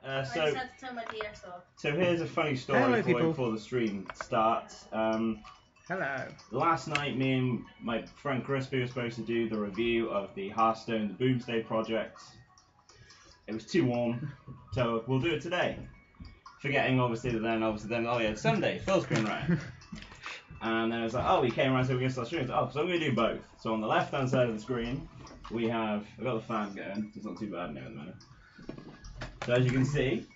I just had to turn my DS off. So here's a funny story before the stream starts. Hello. Last night, me and my friend Crispy were supposed to do the review of the Hearthstone, the Boomsday project. It was too warm, so we'll do it today. Forgetting, obviously, oh yeah, it's Sunday, full screen right. And then it was like, oh, we came around so we can start streaming. So I'm going to do both. So on the left-hand side of the screen, I've got the fan going. It's not too bad now at the minute. So as you can see,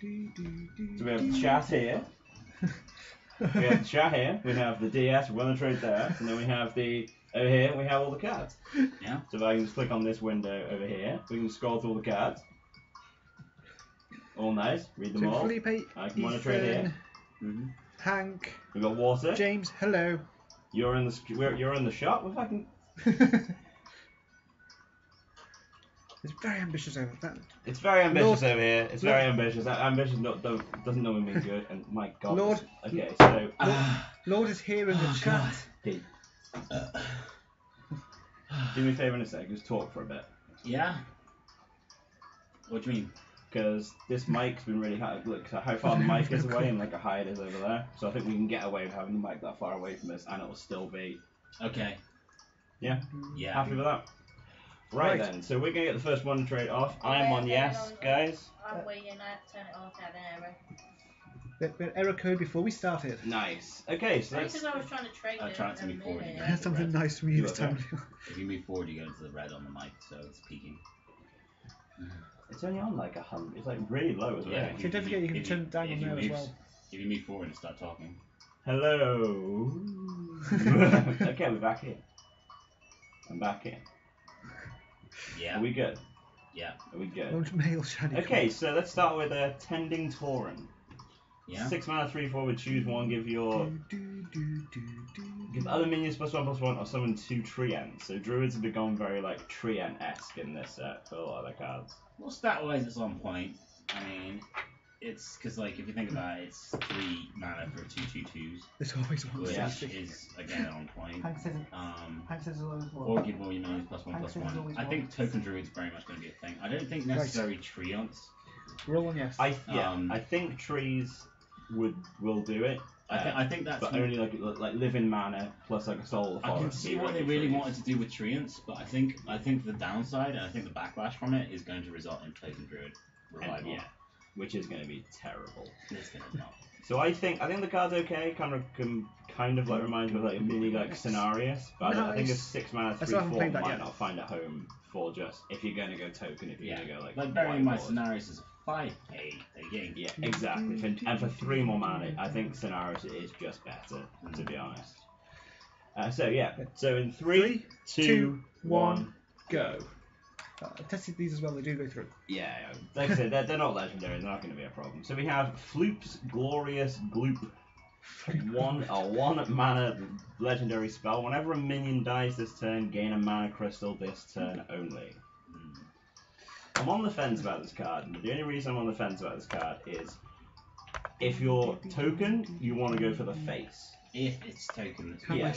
so we have the chat here. We have the chat here. We have the DS, Wondertrade there, and then we have over here. We have all the cards. Yeah. So if I can just click on this window over here, we can scroll through all the cards. All nice. Read them all. Felipe, I can Wondertrade here. Hank. We got water. James, hello. You're in the shop. If I can. It's very ambitious over that. It's very ambitious over here. It's very ambitious. Ambitious doesn't normally mean good. And my God. Lord. Okay, so. Lord is here in the chat. Hey. Do me a favour in a sec. Just talk for a bit. Yeah. What do you mean? Because this mic's been really high. Look how far the mic is away and like how high it is over there. So I think we can get away with having the mic that far away from us, and it'll still be. Okay. Yeah. Yeah. Happy with that. Right then, so we're going to get the first Wondertrade off. I'm on yes, guys. I'm waiting, I have to turn it off, I have an error. Bit error code before we started. Nice. Okay, so that's... Because I was trying to trade it. Try to move forward. That's something nice from you this time. If you move forward, you go into the red on the mic, so it's peaking. It's only on like 100. It's like really low as well. Yeah, so don't forget you can turn it down on there as well. If you move forward and start talking. Hello. Okay, we're back here. I'm back here. Yeah. Are we good? Yeah. Are we good? Launch male Shiny. Okay, so let's start with Tending Tauren. Yeah. 6 mana, 3/4. Would choose one. Give other minions +1/+1 or summon 2 Treants. So druids have become very like Treant-esque in this set for a lot of the cards. Well, stat-wise, it's on point. I mean, it's because like if you think about it, it's 3 mana for 2/2/2s. There's always one. Which is again on point. Hank says or give all your minions +1/+1. I think token druid's very much going to be a thing. I don't think necessarily Treants. Roll on yes. I think trees will do it. I think that's but only like living mana plus like a soul. I can see what they really wanted to do with Treants, but I think the downside and I think the backlash from it is going to result in token druid revival. Yeah, which is going to be terrible. It's going to not. So I think the card's okay. Kind of like reminds me of like a mini like Cenarius, but I think a 6 mana 3/4 might not find a home for just if you're going to go token. If you're going to go like bearing in mind Cenarius is 5/8 again. Yeah, exactly. And for 3 more mana, I think Cenarius is just better, to be honest. So in 3, 2, 1, go. I tested these as well, they do go through. Yeah, like I said, they're not legendary, they're not going to be a problem. So we have Floop's Glorious Gloop. A 1 mana legendary spell. Whenever a minion dies this turn, gain a mana crystal this turn only. I'm on the fence about this card. The only reason I'm on the fence about this card is if you're token, you want to go for the face. If it's token, yeah.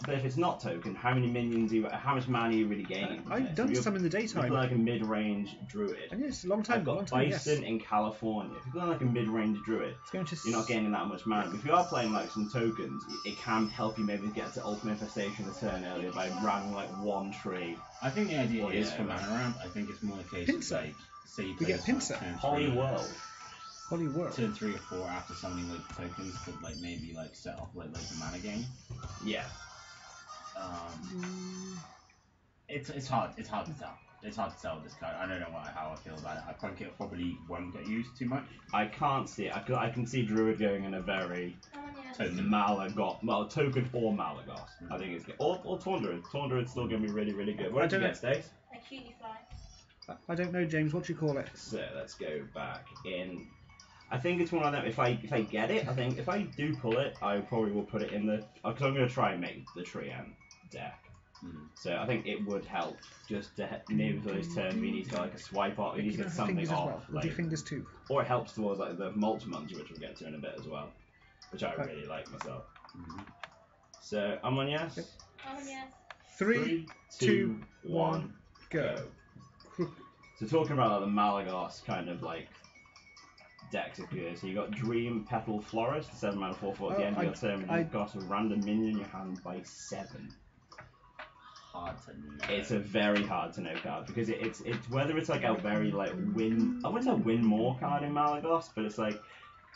But if it's not token, how many minions how much mana are you really gaining? I've done some in the daytime. You're like a mid-range druid. And it's a long time. I've got Bison in California. If you're like a mid-range druid, you're not gaining that much mana. But if you are playing like some tokens, it can help you maybe get to Ultimate Infestation the turn earlier by ramming like 1 tree. I think the idea is for mana ramp. I think it's more the case of like, say you play Holy World. Holy World. Turn 3 or 4 after summoning like tokens to like maybe like set off like the mana gain. Yeah. It's hard to tell. It's hard to tell with this card. I don't know how I feel about it. I think it probably won't get used too much. I can't see it. I can see Druid going in a very token or Malagos. I think it's good. Or Tundra. Tundra's still going to be really, really good. What did you get, Stace? A cutie fly. I don't know, James. What do you call it? So let's go back in. I think it's one of them. If I get it, I think if I do pull it, I probably will put it in the because I'm going to try and make the Treant deck. So I think it would help just to maybe for those turns we need to like a swipe off, we need to get something off. Well. Like, your fingers too. Or it helps towards like the Multimunge, which we'll get to in a bit as well, which I really like myself. So I'm on yes. Yep. I'm on yes. 3, 2, 1, go. So talking about like the Malagos kind of like decks are good. So you got Dream Petal Florist, 7 mana 4/4 at the end of your turn, and I- you've got a random minion in your hand by 7. Hard to know. It's a very hard to know card because it's whether it's like a very like win. I wouldn't say win more card in Malagos, but it's like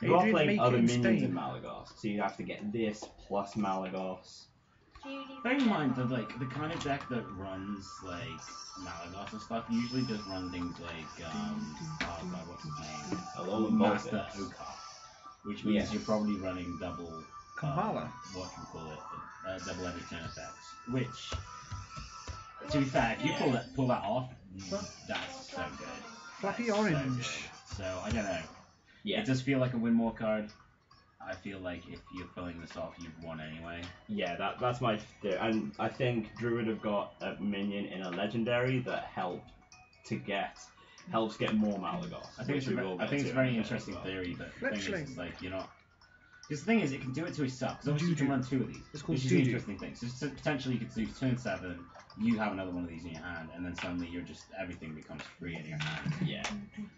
you are Adrian, playing make it other in minions Spain. in Malagos, so you have to get this plus Malagos. Judy. Bear in mind that like the kind of deck that runs like Malagos and stuff usually does run things like oh god, what's his name? Alolan Master Vulpix. Okar, which means Yeah. you're probably running double Kamala. what do you call it? Double every turn effects. Which, to be fair, if you pull that off, that's so good. Flappy That's so orange. good. So I don't know. Yeah, It does feel like a win more card. I feel like if you're pulling this off, you've won anyway. yeah, that's my theory. And I think Druid have got a minion in a legendary that helps get more Malagos. I think it's a very interesting theory, but the thing is, Fletchling. it's like you're not. Because the thing is, it can do it to itself. Because obviously you can Juju. run 2 of these. It's called which is the Juju. interesting thing. So potentially you could do turn 7, you have another one of these in your hand, and then suddenly everything becomes free in your hand, Yeah.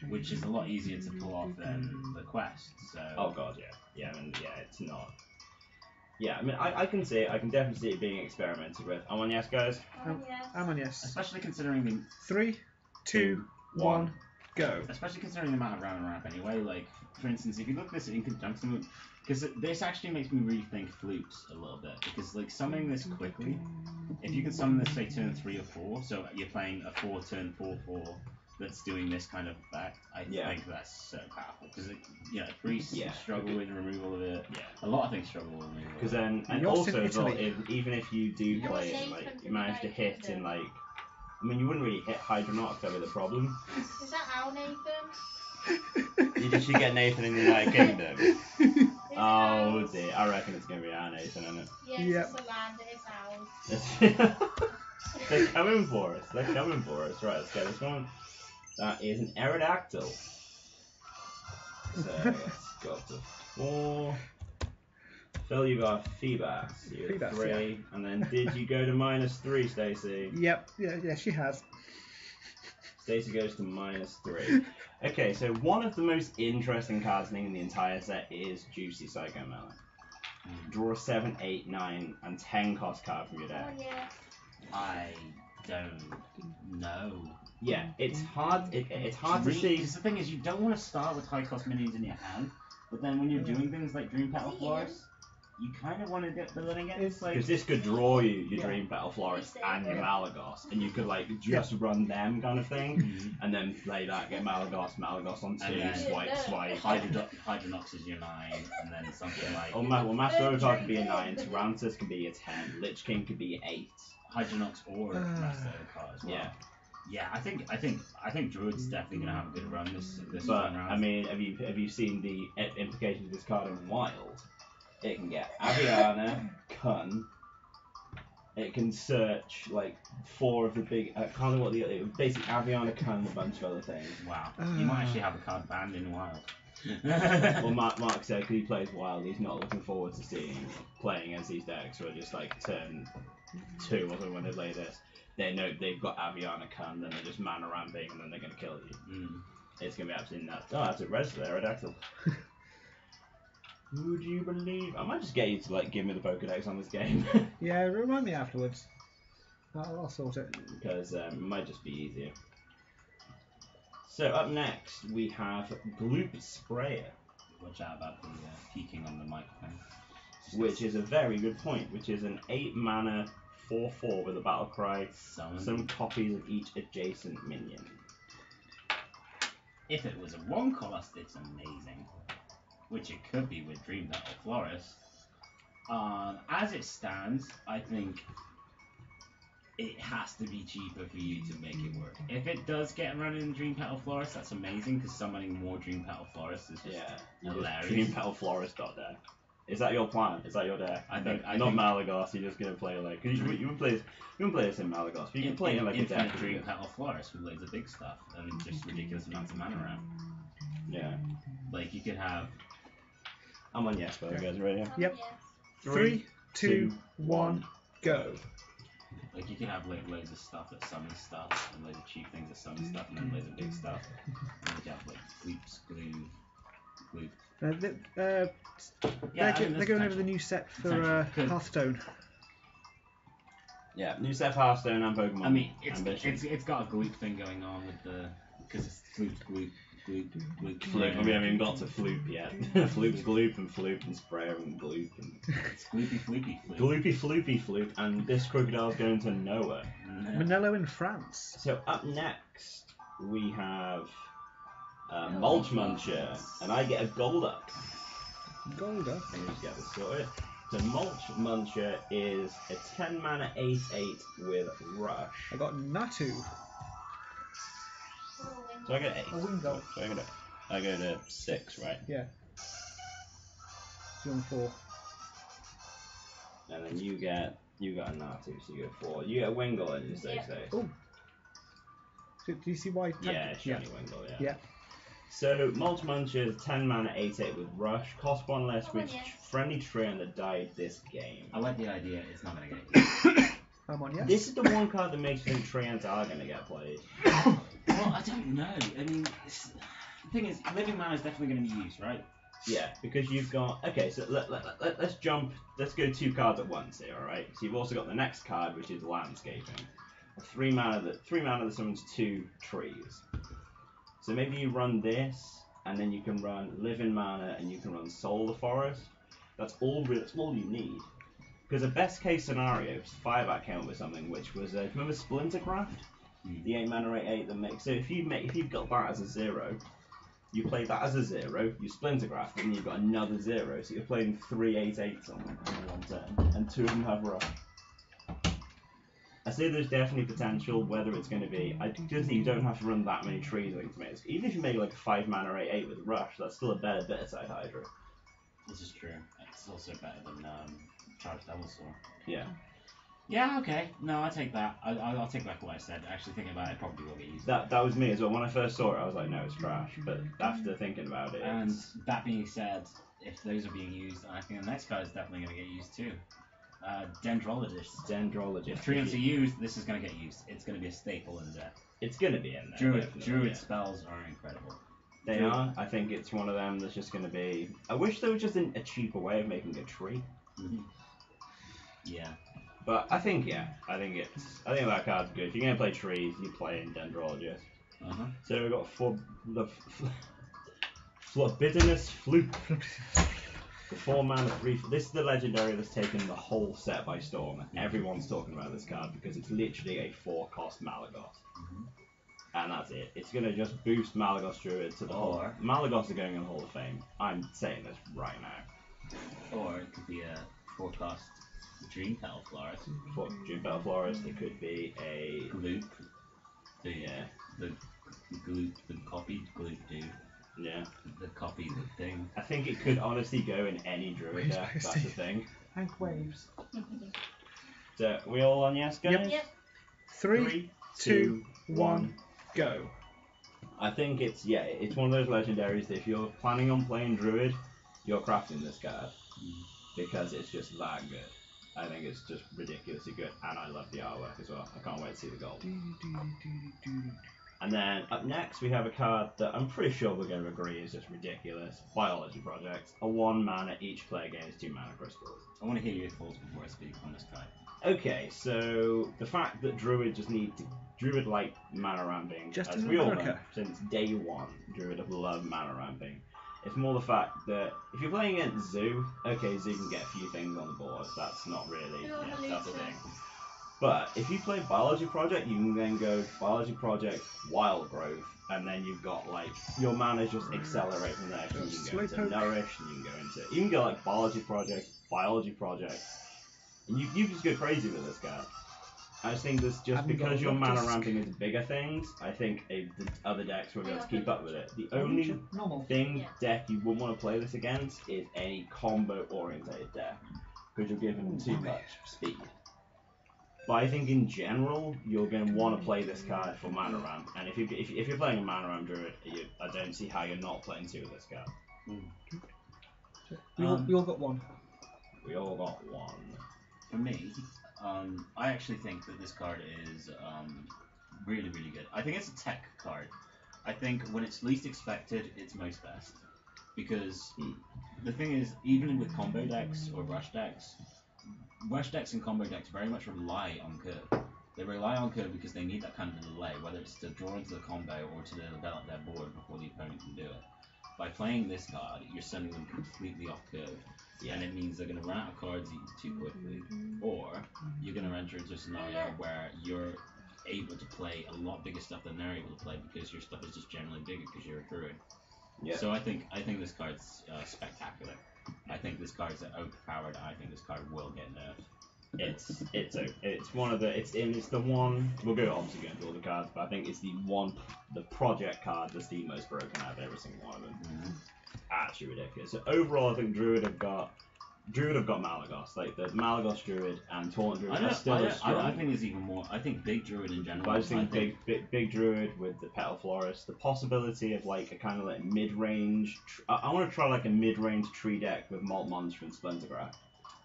which is a lot easier to pull off than the quest. So. Oh god, yeah. I mean, yeah, it's not. Yeah, I mean, I can definitely see it being experimented with. I'm on yes, guys. Oh, yes. I'm on yes. Especially considering the 3, 2, 1, go. Especially considering the amount of round and wrap anyway. Like, for instance, if you look at this in conjunction with... Because this actually makes me rethink flutes a little bit. Because, like, summoning this quickly, if you can summon this, say, turn 3 or 4, so you're playing a 4 turn 4/4 that's doing this kind of effect, I think that's so powerful. Because, priests struggle with removal of it. Yeah. A lot of things struggle with removal. Because then, and Yours also in as well, Italy. even if you do Yours play it, in like Italy. you manage to hit in like, I mean, you wouldn't really hit Hydronox, that'd be the problem. Is that our Nathan? Did she get Nathan in the United Kingdom? Is it Oh ours? dear, I reckon it's gonna be our Nathan, isn't it? Yes, Yep. it's a land, it is ours. They're coming for us. They're coming for us. Right, let's get this one. That is an Aerodactyl. So let's go up to 4. Phil, you got Feebas. You're Feebas, 3. And then did you go to -3, Stacey? Yep, yeah, she has. Stacey goes to -3. Okay, so one of the most interesting cards in the entire set is Juicy Psycho Melon. Draw a 7, 8, 9, and 10 cost card from your Oh, deck. yes. I don't know. Yeah, it's hard. It's hard to see. Because the thing is, you don't want to start with high cost minions in your hand, but then when you're doing things like Dream Petal Florist, you kind of want to get the living against like. Because this could draw you your Dream Petal Florist and your Yeah. Malagos, and you could like just run them kind of thing, and then play that, get Malagos on 2, And then swipe. Hydronox is your 9, and then something like Well, Master Avatar could be a 9, Tyrantus can be a 10, Lich King could be 8. Hydronox or Master Okar as well. Yeah. Yeah, I think Druid's definitely gonna have a good run this But time round. I mean, have you seen the implications of this card in Wild? It can get Ariana, Kun. It can search like 4 of the big. I can't remember what basically Ariana, Kun, and a bunch of other things. Wow, you might actually have a card banned in Wild. Well, Mark said because he plays Wild, he's not looking forward to seeing playing as these decks where just like turn 2 or something when they play this. They know they've got Aviana Kun, then they're just mana ramping, and then they're gonna kill you. It's gonna be absolutely nuts. Oh, that's a res there, Aerodactyl. Would you believe? I might just get you to like give me the Pokedex on this game Yeah, remind me afterwards. I'll sort it. because it might just be easier. So up next we have Gloop Sprayer, Watch out about the peeking on the microphone. which is a very good point. Which is an 8 mana 4/4 with a battle cry. Summon. Some copies of each adjacent minion. If it was a 1 cost, it's amazing. Which it could be with Dream Petal Florist. As it stands, I think it has to be cheaper for you to make it work. If it does get run in Dream Petal Florist, that's amazing because summoning more Dream Petal Florist is just hilarious. Dream Petal Florist deck. Is that your plan? Is that your deck? I think Malagos. You're just gonna play like you would play this in Malagos. But you can play it like a Infinite deck. Dream Petal Florist with loads of big stuff and just ridiculous amounts of mana around. Yeah. Like you could have. I'm on yes, but you guys ready? Oh, Yep. yes. 3, 2, 1, go. Like you can have like loads of stuff that summons stuff, and loads of cheap things that summon stuff, and then loads of big stuff. And you can have like Fleeps, Glue, Gloop. They're there's going over potential. the new set for Potential. Good. Hearthstone. Yeah, new set of Hearthstone and Pokemon. I mean, it's Ambition. got a Gloop thing going on with the because it's Gloop. Floop. We haven't even got to Floop yet. Floop's Gloop and Floop and Sprayer and Gloop and It's Gloopy Floopy Floop. Gloopy Floopy Floop, and this Krookodile's going to nowhere. Manello in France. So up next we have Mulch Muncher, and I get a gold up. Golda. Let me just get this sorted. So Mulch Muncher is a 10 mana 8/8 with Rush. I got Natu. So I get 8. A Wingull. So I go to 6, right? Yeah. You're on 4. And then you got a Natu, so you go 4. You get a Wingull and you say 6. Oh. Do you see why? Yeah, Shiny Wingull, yeah. Yeah. So Mulch Muncher is 10 mana 8/8 with Rush, cost 1 less, which friendly Treant that died this game. I like the idea. It's not gonna get used. I'm on, yes. This is the one card that makes me think Treants are going to get played. Well, I don't know. I mean, the thing is, living mana is definitely going to be used, right? Yeah, because you've got... Okay, so let's jump... Let's go 2 cards at once here, alright? So you've also got the next card, which is Landscaping. A 3 mana that summons 2 trees. So maybe you run this, and then you can run Living Mana, and you can run Soul the Forest. That's all you need. Because the best case scenario, Fireback came up with something, which was... do you remember Splintercraft? The 8 mana 8/8 that makes... So if you've got that as a 0... You play that as a 0, you Splintercraft, and you've got another 0, so you're playing 3 8/8s on one turn, and 2 of them have Rush. I say there's definitely potential, whether it's going to be... I just think you don't have to run that many trees, I think, to make this. Even if you make like a 5 mana 8/8 with Rush, that's still a better Bitterside Hydra. This is true. It's also better than Charged Devilsaur. Yeah. Yeah, okay. No, I take that. I'll take back what I said. Actually thinking about it, it probably will get used. That was me as well. When I first saw it, I was like, no, it's trash. But after thinking about it, And it's... that being said, if those are being used, I think the next card is definitely going to get used too. Dendrologist. Dendrologist. If treants are used, this is going to get used. It's going to be a staple in the deck. It's going to be in there. Druid yeah. spells are incredible. They are. I think it's one of them that's just going to be... I wish there was just a cheaper way of making a tree. Mm-hmm. Yeah. But I think that card's good. If you're going to play trees, you play in Dendrologist. Uh-huh. So we've got Bitterness Floop. The 4 mana 3. This is the legendary that's taken the whole set by storm. Everyone's talking about this card because it's literally a 4-cost Malagos. Mm-hmm. And that's it. It's going to just boost Malagos Druid to the whole... Malagos are going in the Hall of Fame. I'm saying this right now. Or it could be a 4-cost Dream Petal Florist. Dream Petal Florist. It could be a... Gloop. The Gloop, the copied Gloop dude. Yeah. The copy thing. I think it could honestly go in any Druid deck. That's the thing. Hank Waves. So, we all on yes, guys? Yep. 3, 2, 1, go. I think it's one of those legendaries that if you're planning on playing Druid, you're crafting this card. Because it's just that good. I think it's just ridiculously good, and I love the artwork as well. I can't wait to see the gold. And then up next we have a card that I'm pretty sure we're going to agree is just ridiculous. Biology Project. A 1 mana, each player gains 2 mana crystals. I want to hear your thoughts before I speak on this card. Okay, so the fact that Druid Druid like mana ramping, Just as in we all America. know, since day 1, Druid have loved mana ramping. It's more the fact that if you're playing against Zoo, okay, Zoo can get a few things on the board. That's not really, that's a thing. But if you play Biology Project, you can then go Biology Project, Wild Growth, and then you've got like your mana just accelerate from there. So you can go into Nourish, and you can go into you can go like Biology Project, and you just go crazy with this card. I just think this just because your mana ramping is bigger things, I think the other decks will be able to keep up with it. The only deck you wouldn't want to play this against is any combo orientated deck, because you're giving too much speed. But I think in general, you're going to want to play this card for mana ramp, and if you're playing a mana ramp Druid, I don't see how you're not playing 2 of this card. We all got 1. We all got 1. For me, I actually think that this card is really, really good. I think it's a tech card. I think when it's least expected, it's most best. because the thing is, even with combo decks or rush decks and combo decks very much rely on curve. They rely on curve because they need that kind of delay, whether it's to draw into the combo or to develop their board before the opponent can do it. By playing this card, you're sending them completely off curve, and it means they're going to run out of cards too quickly, or you're going to enter into a scenario where you're able to play a lot bigger stuff than they're able to play because your stuff is just generally bigger because you're a druid. Yeah. So I think this card's spectacular. I think this card's overpowered. I think this card will get nerfed. It's one of the it's the one. We'll go obviously go into all the cards, but I think it's the project card that's the most broken out of every single one of them. Actually ridiculous. So overall, I think Druid have got Malagos. Like the Malagos Druid and Taunt Druid are still strong. I think it's even more. I think Big Druid in general. But I just think big Druid with the Petal Florist, the possibility of like a kind of like mid-range. I want to try like a mid-range tree deck with Malt Monster and Splintergraph.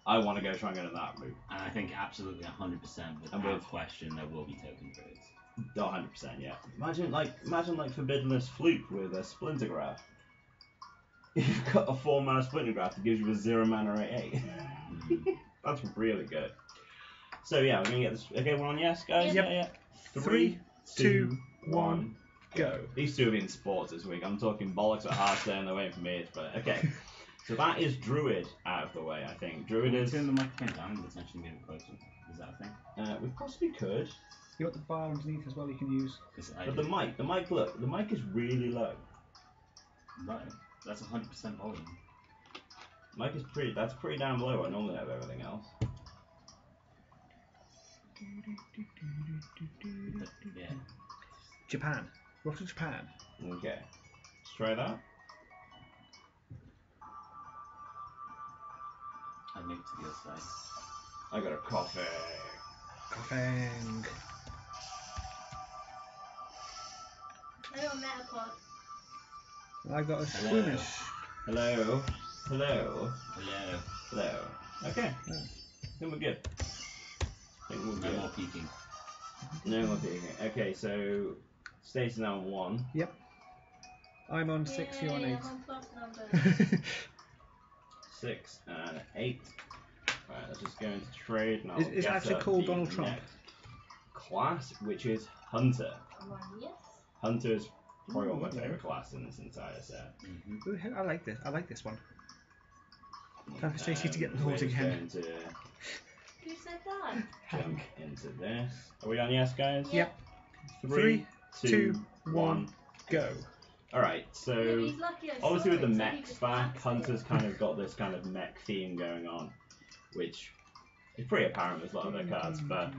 I want to try and go to that route. And I think absolutely 100% without question there will be token druids. 100%, yeah. Imagine like Forbiddenless Fluke with a Splintergraph. You've got a 4-mana Splintergraph that gives you a 0-mana 8/8. That's really good. So yeah, we're gonna get this. Okay, we're on yes, guys. Yep. Yeah. 3, 2, 1, go. These two have been sports this week. I'm talking bollocks at Hearthstone. They're waiting for me. But okay. So that is Druid out of the way, I think. Druid is. Turn the microphone down and potentially move it closer. Is that a thing? We possibly could. You got the bar underneath as well you can use. But the mic, look, the mic is really low. Right. That's 100% volume. Mic is that's pretty damn low. I normally have everything else. But, yeah. Japan. We're off to Japan. Okay. Let's try that. I'd make it to the other side. I got a coffee. Coughing. I got a Metapod. I got a Hello. Squeamish. Hello. Hello. Okay. Yeah. I think we're good. No more peeking. No more peeking. Okay, so Stacy's now on 1. Yep. I'm on 6, you're on Yay, 8. I'm on plus numbers. 6 and 8. Alright, let's just go into trade. And I'll It's get actually up called the Donald Trump. next class, which is Hunter. I'm on yes. Hunter is probably one of my favourite classes in this entire set. Ooh, I like this. I like this one. Time for Stacey to get we're Lord just again. going to Who said that? jump into this. Are we on yes, guys? Yep. 3, 2, 1, go. Alright, so Yeah, he's lucky I saw obviously with the it, so he mechs just back, answered Hunter's it. kind of got this kind of mech theme going on, which is pretty apparent with a lot of their cards. But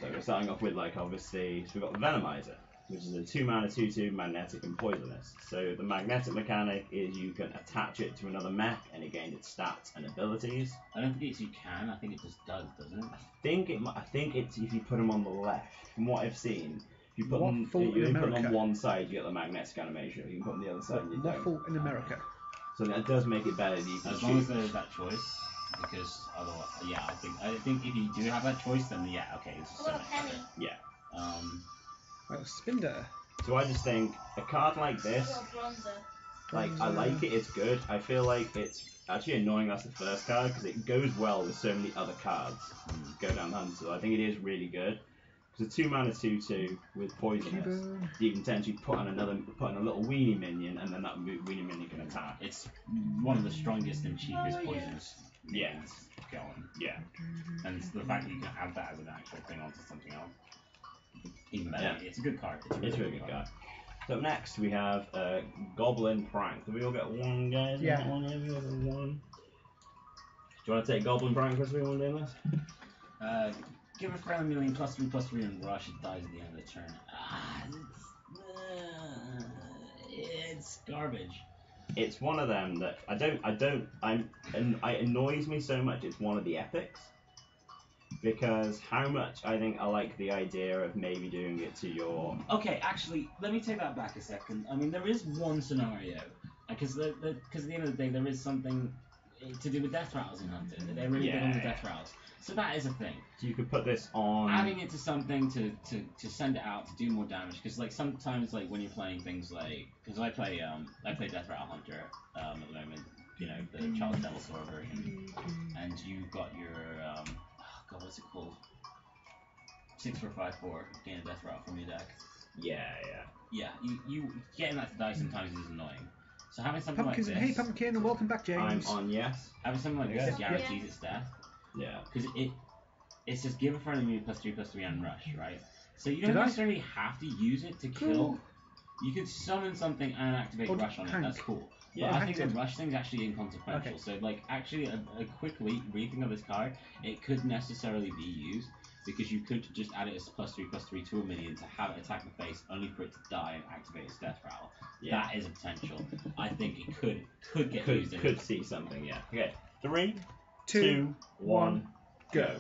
so we're starting off with like obviously, so we've got the Venomizer, which is a 2-mana 2/2 magnetic and poisonous. So the magnetic mechanic is you can attach it to another mech and it gains its stats and abilities. I don't think it's you can. I think it just does, doesn't it? I think it's if you put them on the left. From what I've seen, if you put What them, fault you in only put them on America? one side, you get the magnetic animation. If you can put them on the other side, you don't. Waffle in America. So that does make it better that you can As long as shoot. there's that choice, because otherwise, yeah, I think if you do have that choice, then yeah, okay, this is I so got a much penny. better. Yeah. Oh, Spinder. So I just think a card like I this, got a bronzer. like I like it, it's good. I feel like it's actually annoying that's the first card because it goes well with so many other cards. Go down the hunt. So I think it is really good. Because a 2-mana 2/2 with poisonous, Cuban. you can potentially put on a little weenie minion, and then that weenie minion can attack. It's one of the strongest and cheapest Oh, yeah. poisonous Yeah. minions going. Yeah. And the fact that you can add that as an actual thing onto something else, even better. Yeah. It's a good card. It's a really good card. So next we have Goblin Prank. Do we all get one, guys? Yeah. We got one, we all get one. Do you want to take Goblin Prank, Chris? We want to do this? Give a friendly million +3/+3 and rush. It dies at the end of the turn. It's garbage. It's one of them that it annoys me so much. It's one of the epics because how much I think I like the idea of maybe doing it to your. Okay, actually, let me take that back a second. I mean, there is one scenario, because at the end of the day, there is something to do with death rattles in Hunter. They're really big on the death rattles. So that is a thing. So you could put this on. Adding it to something to send it out to do more damage, because like sometimes like when you're playing things like, because I play Death Rattle Hunter at the moment, you know, the Charles Devilsaur version, and you've got your oh god, what's it called? 6-4-5-4, gain a Death Rattle from your deck. Yeah. Yeah, you getting that to die sometimes is annoying. So having something Pumpkin, like this, hey Pumpkin, and welcome back, James. I'm on yes. having something like this guarantees its death. Yeah. Because it's just give a friend enemy +3/+3 and rush, right? So you don't Did I? necessarily have to use it to kill. You could summon something and activate Or rush on it. tank. That's cool. Yeah, But I think the active. rush thing's actually inconsequential. Okay. So like actually a quick reading of this card, it could necessarily be used because you could just add it as +3/+3 to a minion to have it attack the face, only for it to die and activate its death rattle. Yeah. That is a potential. I think it could get used. Could see something. Yeah. Okay. 3, 2, 2, 1, go.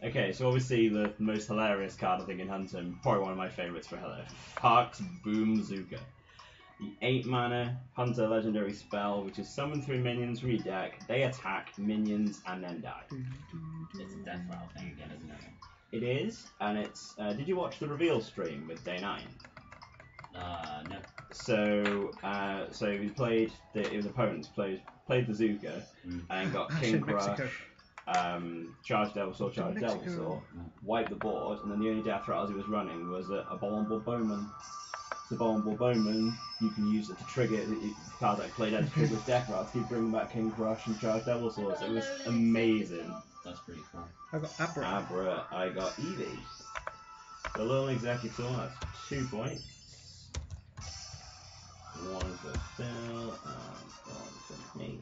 Okay, so obviously the most hilarious card I think in Hunter, probably one of my favourites for Hello, Park's Boomzooka. The 8 mana Hunter legendary spell, which is summon 3 minions from your deck. They attack minions and then die. It's a death rattle thing again, isn't it? It is, and it's. Did you watch the reveal stream with Day 9? No. So he played. His opponents played the Zooka and got That's King in Crush. Mexico. Charged Devilsaur, Charged Mexico. Devilsaur, wiped the board, and then the only death rattles he was running was a Abominable Bowman. The Abominable Bowman, you can use it to trigger the cards that played out to trigger his death rattles. Keep bringing back King Crush and Charged Devilsaur, so it was amazing. That's pretty cool. I got Abra. Abra, I got Eevee. The little executor, that's 2 points. 1 for Phil and 1 for me.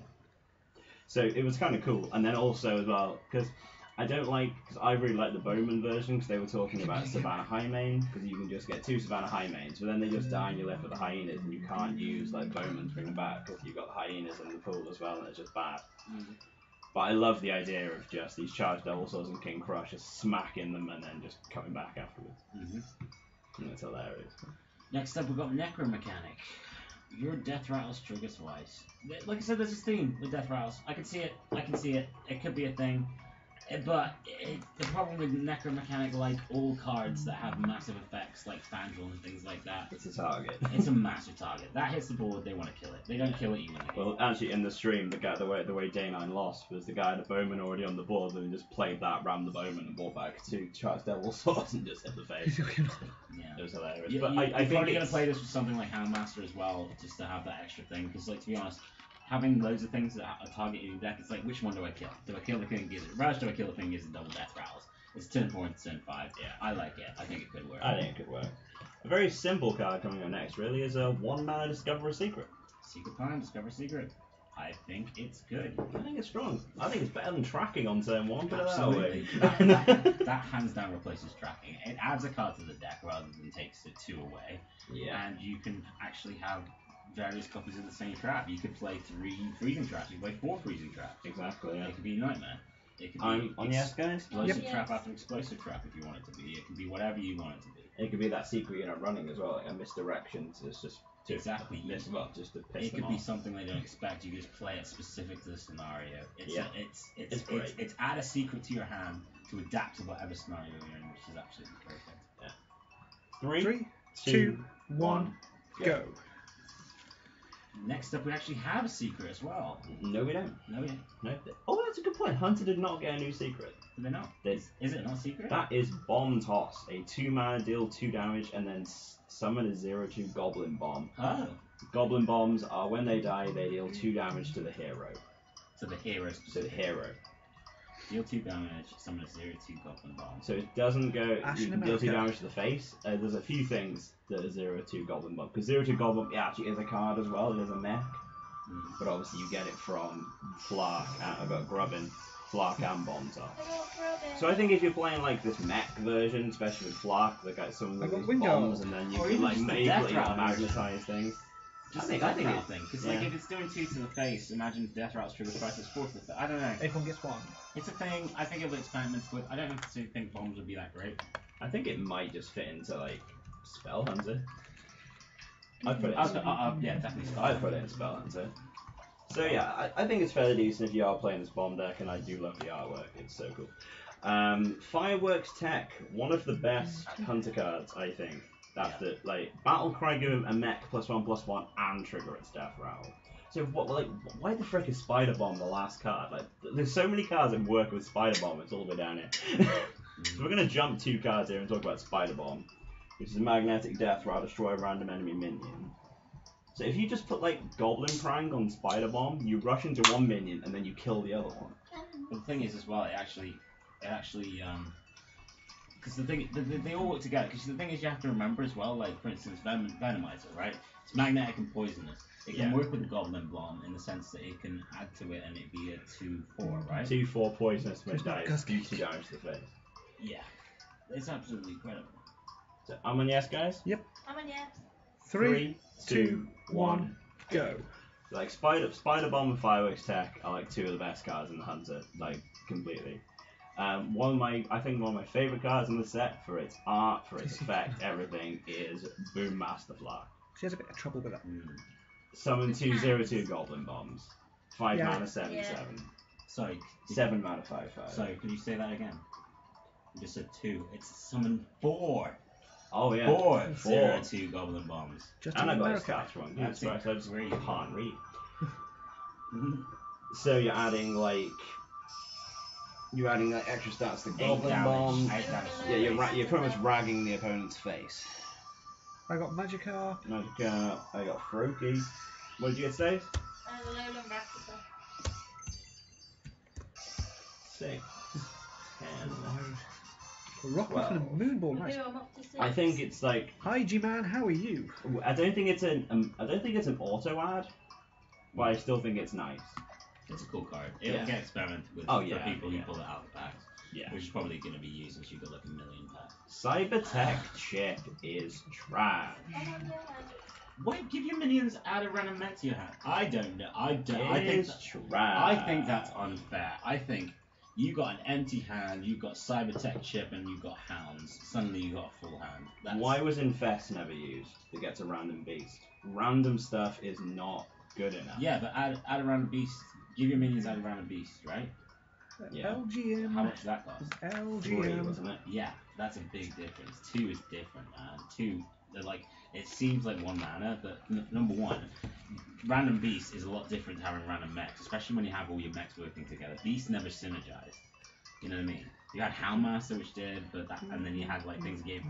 So it was kind of cool, and then also as well, because I really like the Bowman version, because they were talking about Savannah Highmane, because you can just get 2 Savannah Highmanes, but then they just die and you're left with the hyenas, and you can't use like Bowman to bring them back, because you've got the hyenas in the pool as well, and it's just bad. But I love the idea of just these Charged Devilsaurs and King Crush just smacking them and then just coming back afterwards. And it's hilarious. Next up, we've got Necromechanic. Your death rattles trigger twice. Like I said, there's this theme with death rattles. I can see it. It could be a thing. But the problem with Necromechanic, like all cards that have massive effects, like Fandral and things like that, It's a target. it's a massive target. That hits the board, they want to kill it. They don't kill it, you win the game. Well, actually, in the stream, the way Day 9 lost was the guy had a Bowman already on the board, and just played that, rammed the Bowman, and brought back 2 Charged Devilsaurs and just hit the face. Yeah. It was hilarious. You, But you, I you're think probably going it's, to play this with something like Houndmaster as well, just to have that extra thing. Because, like, to be honest, having loads of things that are targeting your deck, it's like, which one do I kill? Do I kill the thing that gives it rush? Do I kill the thing that gives it double death rattles? It's turn 4 and turn 5. Yeah, I like it. I think it could work. I think it could work. A very simple card coming up next, really, is a 1 mana Discover a Secret. Secret Time, Discover Secret. I think it's good. I think it's strong. I think it's better than tracking on turn 1. Put it that Absolutely. way. that hands down replaces tracking. It adds a card to the deck rather than takes the 2 away. Yeah. And you can actually have various copies of the same trap. You could play 3 freezing traps. You could play 4 freezing traps. Exactly, yeah. It could be Nightmare. It could I'm be on yes, guys. explosive Yep. trap after explosive trap if you want it to be. It can be whatever you want it to be. It could be that secret you're not running as well, like a misdirection to just to Exactly. just to piss It them could be off. something they don't expect. You just play it specific to the scenario. It's Yeah. it's great. it's add a secret to your hand to adapt to whatever scenario you're in, which is absolutely perfect. 3, 3, 2, 1, go. Next up, we actually have a secret as well. No, we don't. No, yeah. No. Oh, that's a good point. Hunter did not get a new secret. Did they not? They- Is it not a secret? That is Bomb Toss, a 2 mana, deal 2 damage, and then summon a 0/2 Goblin Bomb. Oh. Goblin Bombs are when they die, they deal 2 damage to the hero. So the hero To the specific. hero. Deal 2 damage, summon a 0/2 Goblin Bomb. So it doesn't go. Ash You in can deal 2 America. damage to the face. There's a few things that are 0/2 Goblin Bomb. Because 0/2 Goblin Bomb actually is a card as well. It is a mech. But obviously you get it from Flark. I've got Grubbin, Flark and Bomb Toss. So I think if you're playing like this mech version, especially with Flark, they got some I of got those Wingo. bombs, and then you Or can even like just the make Death like Rattle magnetize things. Just I think that it- thing. Because yeah. like if it's doing 2 to the face, imagine Death Rattle's trigger twice as 4 to the face. I don't know. Everyone gets 1. It's a thing. I think it will expand with. I don't necessarily think bombs would be that great. I think it might just fit into like Spell Hunter. I'd put it. Yeah, definitely. I'd put it in Spell Hunter. So yeah, I think it's fairly decent if you are playing this bomb deck, and I do love the artwork. It's so cool. Fireworks Tech, one of the best hunter cards, I think. After like Battle Cry, give him a mech +1/+1 and trigger its death rattle. So what? Like, why the frick is Spider Bomb the last card? Like, there's so many cards that work with Spider Bomb. It's all the way down here. So we're gonna jump 2 cards here and talk about Spider Bomb, which is a magnetic death rattle, destroy a random enemy minion. So if you just put like Goblin Prank on Spider Bomb, you rush into one minion and then you kill the other one. But the thing is, as well, it actually, because they all work together. Because the thing is, you have to remember as well, like for instance, Venomizer, right? It's magnetic and poisonous. It can work with the Goblin Bomb in the sense that it can add to it and it'd be a 2/4, right? 2/4 poisonous mid dice, do 2 damage to the face. Yeah, it's absolutely incredible. So I'm on yes, guys. Yep. I'm on yes. 3, 2, 1, go. Like Spider Bomb and Fireworks Tech are like 2 of the best cards in the Hunter, like completely. I think one of my favorite cards in the set for its art, for its effect, everything is Boom Master Flash. She has a bit of trouble with that. Summon 2/2 Goblin Bombs. 5 mana 7/7. Yeah. Sorry. 7 mana 5/5. Sorry, could you say that again? You just said 2. It's summon 4. Oh yeah. 4 4. 0/2 Goblin Bombs. Just And I in got America. stats wrong. That's That's right, I just great. can't read. So you're adding like extra stats to 8 Goblin damage. Bombs. 8 damage. Yeah, you're pretty much ragging the opponent's face. I got Magikarp. I got Froakie. What did you get today? The Lowland Raptor. 6, 10. Rockruff and a Moonball. Nice. I'm up to 6. I think it's like Hi G-Man, how are you? I don't think it's an auto ad, but I still think it's nice. It's a cool card. It'll get experimented with Oh, for yeah, people who yeah. pull it out of the packs. Yeah. Which is probably going to be used since you've got like a million packs. Cybertech chip is trash. I'm on yes. Wait, give your minions add a random mech to your hand. I don't know. I think trash. I think that's unfair. I think you got an empty hand, you got Cybertech chip, and you got hounds. Suddenly you got a full hand. Why was Infest never used to get a random beast? Random stuff is not good enough. Yeah, but add a random beast. Give your minions add a random beast, right? Yeah. LGM. How much does that cost? 3, LGM. wasn't it? Yeah, that's a big difference. 2 is different, man. 2, they're like, it seems like 1 mana, but number 1, random beast is a lot different to having random mechs, especially when you have all your mechs working together. Beasts never synergized. You know what I mean? You had Houndmaster, which did, but that, and then you had like things that gave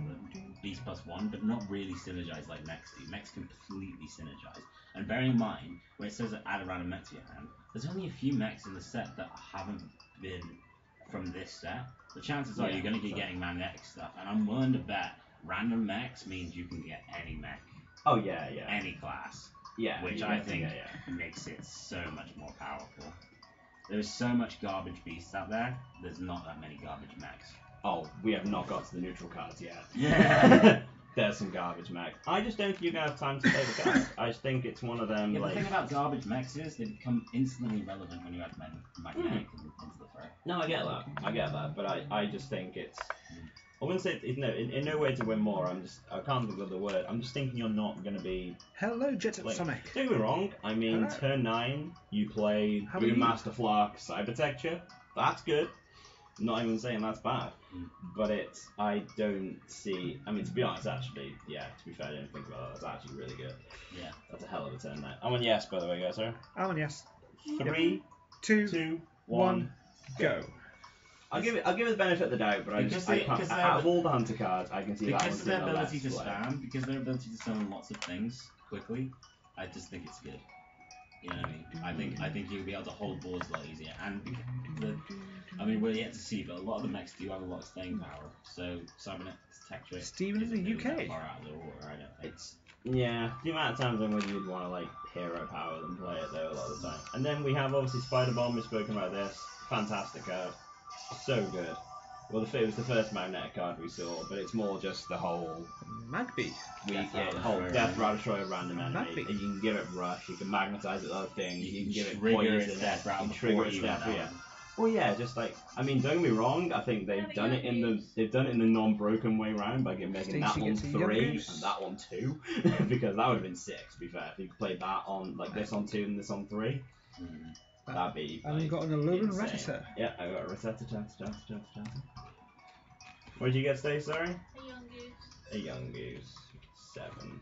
Beast +1, but not really synergized like mechs do. Mechs completely synergize. And bearing in mind, when it says add a random mech to your hand, there's only a few mechs in the set that haven't been from this set. The chances are you're going to be getting magnetic stuff, and I'm willing to bet random mechs means you can get any mech. Oh yeah, yeah. Any class. Yeah. Which I think makes it so much more powerful. There's so much garbage beasts out there, there's not that many garbage mechs. Oh, we have not got to the neutral cards yet. Yeah. There's some garbage mech. I just don't think you're gonna have time to play the cards. I just think it's one of them. Yeah, like... the thing about garbage mechs is they become instantly relevant when you add magnetic into the fray. No, I get that, but I just think it's. I wouldn't say it's no, in no way to win more. I can't think of the word. I'm just thinking you're not gonna be. Hello, Jet Like, Sonic. don't get me wrong. I mean, Hello. turn 9, you play How many- Boom Master Flark, Cybertecture. That's good. I'm not even saying that's bad, but I don't see. I mean, to be honest, actually, yeah. To be fair, I didn't think about that. That's actually really good. Yeah. That's a hell of a turn 9. I'm on yes, by the way, guys. Sorry. I'm on yes. 3, 2, 2, 1, 1, go. I'll give it the benefit of the doubt, but Because out of all the hunter cards, I can see that Because one's of their in the ability to less, like- spam, because their ability to summon lots of things quickly, I just think it's good. You know what I mean? I think you'll be able to hold boards a lot easier. And I mean, we're yet to see, but a lot of the mechs do have a lot of staying power. So Cybernetics Tech Trick Steven in the isn't really UK. that far out of the order, I don't think. Yeah, the amount of times when you'd want to like hero power them play it though a lot of the time. And then we have obviously Spider Bomb. We've spoken about this. Fantastic card, so good. Well, it was the first magnetic card we saw, but it's more just the whole Magby. the whole Death Rattle destroy a random enemy. Magby. And you can give it rush. You can magnetize it other things. You can give it trigger poison. its death rattle you can trigger before its even death. that Yeah. one. Well, yeah, just like I mean, don't get me wrong. I think they've done it in the non-broken way round by making that Stacey one gets a 3 youngers. and that one 2, because that would have been 6. To be fair, if you played that on like this on 2 and this on 3, That'd be. And you like, got an Alolan insane. Rattata. Yeah, I got a Rattata. What did you get today, sorry? A young goose. A young goose. 7.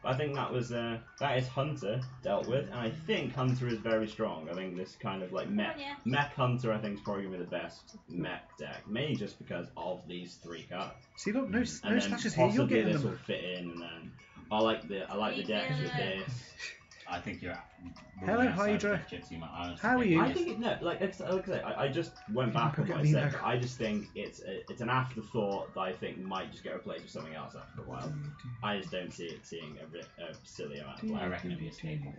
But I think that was that is Hunter dealt with, and I think Hunter is very strong. I think this kind of like mech Hunter I think is probably gonna be the best mech deck, mainly just because of these 3 cards. See, look, no And then slashes here. You're possibly getting this them. will fit in, and then I like the decks with this. I think you're. Hello, Hydra. How are you? I think like I said, I just went back on what I said. But I just think it's an afterthought that I think might just get replaced with something else after a while. I just don't see it seeing a silly amount of play. I reckon it'd be a staple.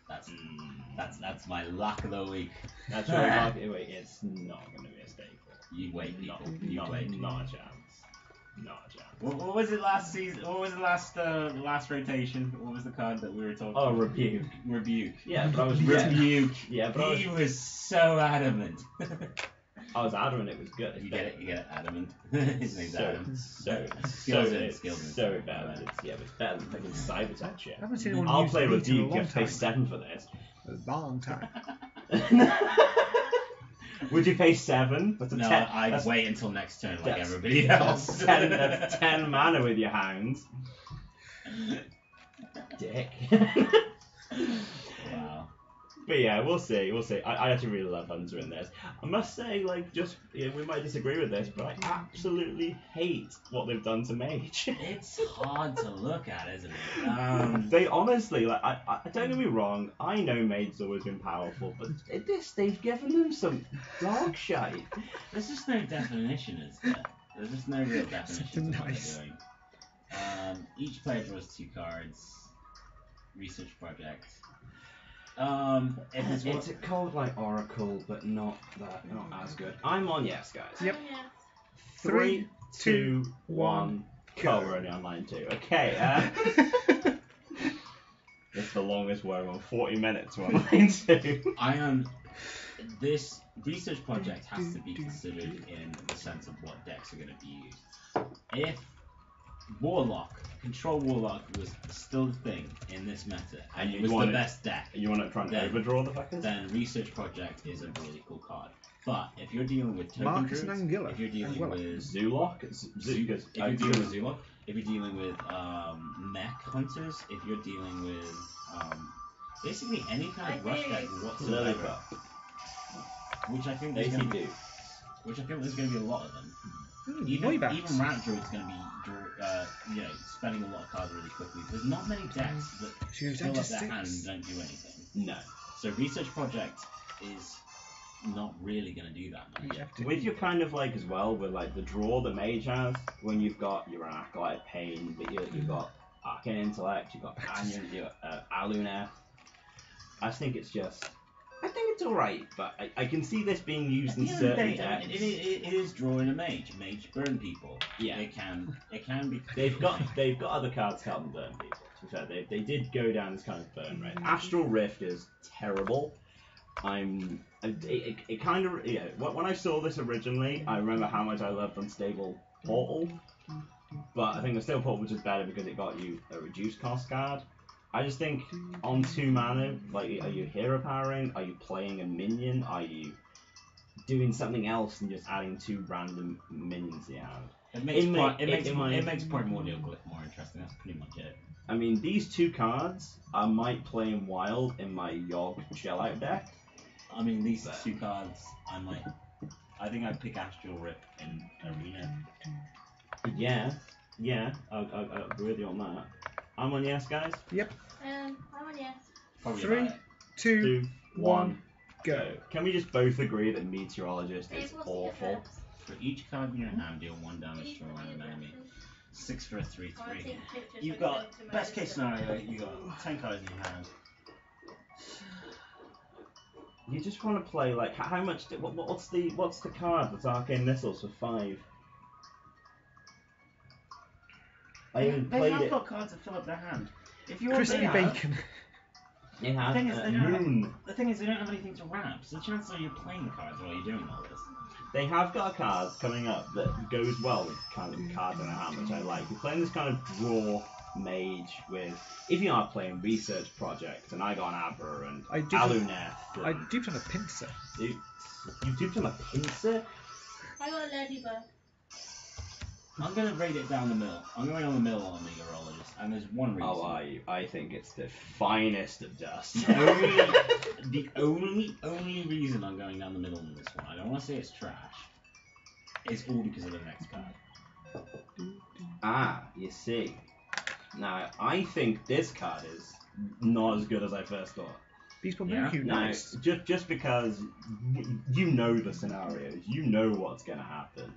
That's my lock of the week. That's your lock of the week. It's not going to be a staple. You wait, people. Not a chance. Not a chance. What was it last season? What was the last rotation? What was the card that we were talking Oh, about? Rebuke. Rebuke. Yeah, but I was Rebuke. Yeah, but he was so adamant. I was adamant it was good. You get it, adamant. His name's Adam. Skilzin. So bad. But it's better than fucking Cybertech shit. I haven't seen anyone I'll use play Rebuke in a Rebuke. You long have to pay time. 7 for this. A long time. Would you pay 7? That's a No, 10. I'd wait until next turn like that's- everybody else. That's 10 mana with your hounds. Dick. Wow. But yeah, we'll see. I actually really love Hunter in this. I must say, like, we might disagree with this, but I absolutely hate what they've done to Mage. It's hard to look at, isn't it? They honestly, like, I don't get me wrong, I know Mage's always been powerful, but at this, they've given them some dog shite. There's just no definition, is there? There's just no real definition to what Nice. they're doing. Each player draws 2 cards. Research project. It's a called like Oracle, but not as good. I'm on yes, guys. Yep. Oh, yeah. 3, 2, 1. Go. We're only on line 2. Okay. It's the longest we're on. 40 minutes. We're on line 2. This research project has to be considered in the sense of what decks are going to be used. If Control Warlock was still the thing in this meta, and it was the best deck, You want to try and overdraw the fuckers? then Research Project is a really cool card. But if you're dealing with Token Marcus Druids, and Anguilla. if you're dealing with Zulok? if you're dealing with Zulok, if you're dealing with Mech Hunters, if you're dealing with basically any kind of rush deck whatsoever, which I think there's going to be, a lot of them. Even Rat Druid's going to be spending a lot of cards really quickly. There's not many decks that fill up their hand and don't do anything. No. So Research Project is not really going to do that much. With your kind of like as well, with like the draw the Mage has, when you've got your Acolyte Pain, but you've got Arcane Intellect, you've got Canyon, you've got Alunef. I think it's alright, but I can see this being used in certain decks. It is drawing a Mage. Mage burn people. Yeah. It can be. They've got other cards to help them burn people. To be fair, they did go down this kind of burn rate. Astral Rift is terrible. When I saw this originally, I remember how much I loved Unstable Portal, but I think Unstable Portal was just better because it got you a reduced cost card. I just think on 2 mana, like, are you hero powering? Are you playing a minion? Are you doing something else and just adding 2 random minions to your hand? It makes Primordial Glyph more interesting. That's pretty much it. I mean, these 2 cards I might play in Wild in my Yogg Chill Out deck. I mean, these 2 cards, I think I'd pick Astral Rift in Arena. Yeah, I'll agree with you on that. I'm on yes, guys. Yep. I'm on yes. Probably 3, about it. 2, 1, go. Can we just both agree that Meteorologist is awful? For each card in your hand, deal 1 damage to a random enemy. 6 for a 3/3. You've got, best case scenario, you've got 10 cards in your hand. You just want to play, like, how much, what's the card that's Arcane Missiles for 5? I even played They it. have got cards that fill up their hand. If you're Crispy bacon. They have Moon. The thing is, they don't have anything to wrap, so the chances are you're playing the cards while you're doing all this. They have got a card coming up that goes well with kind of cards in their hand, which I like. You're playing this kind of draw mage with. If you are playing research projects, and I got an Abra and I duped Aluneth. I duped on a pincer. You duped on a pincer? I got a ladybug. I'm gonna rate it down the middle. I'm going on the middle on the meteorologist, and there's one reason. Oh, are you? I think it's the finest of dust. The only reason I'm going down the middle on this one, I don't want to say it's trash, is all because of the next card. Ah, you see. Now, I think this card is not as good as I first thought. These will Yeah. make you Now, nice. just because you know the scenarios, you know what's going to happen.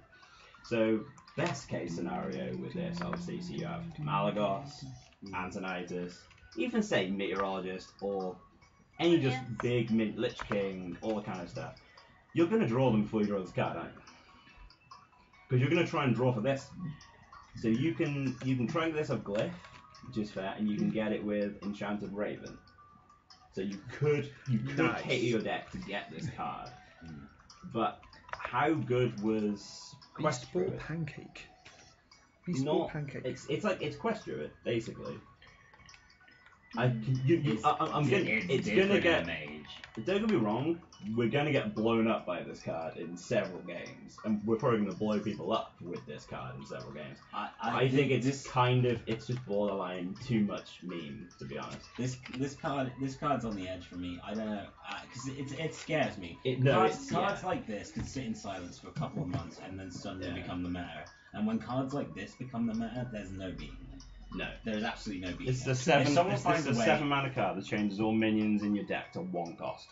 So, best case scenario with this, obviously, so you have Malagos, Antonitis, even say Meteorologist, or any just big mint Lich King, all that kind of stuff. You're going to draw them before you draw this card, aren't you? Because you're going to try and draw for this. So you can try and get this of Glyph, which is fair, and you can get it with Enchanted Raven. So you could Nice. cater your deck to get this card. But how good was Quest Druid? Ball Pancake. Beast Ball Not Pancake. it's Quest Druid basically. It's gonna get. mage. Don't get me wrong, we're gonna get blown up by this card in several games, and we're probably gonna blow people up with this card in several games. I think it's just borderline too much meme, to be honest. This card's on the edge for me. I don't know, because it scares me. Cards like this can sit in silence for a couple of months and then suddenly become the meta. And when cards like this become the meta, there's no beating it. No. There's absolutely no beating It's it. the If seven. someone It's finds the a way, 7-mana card that changes all minions in your deck to 1 cost.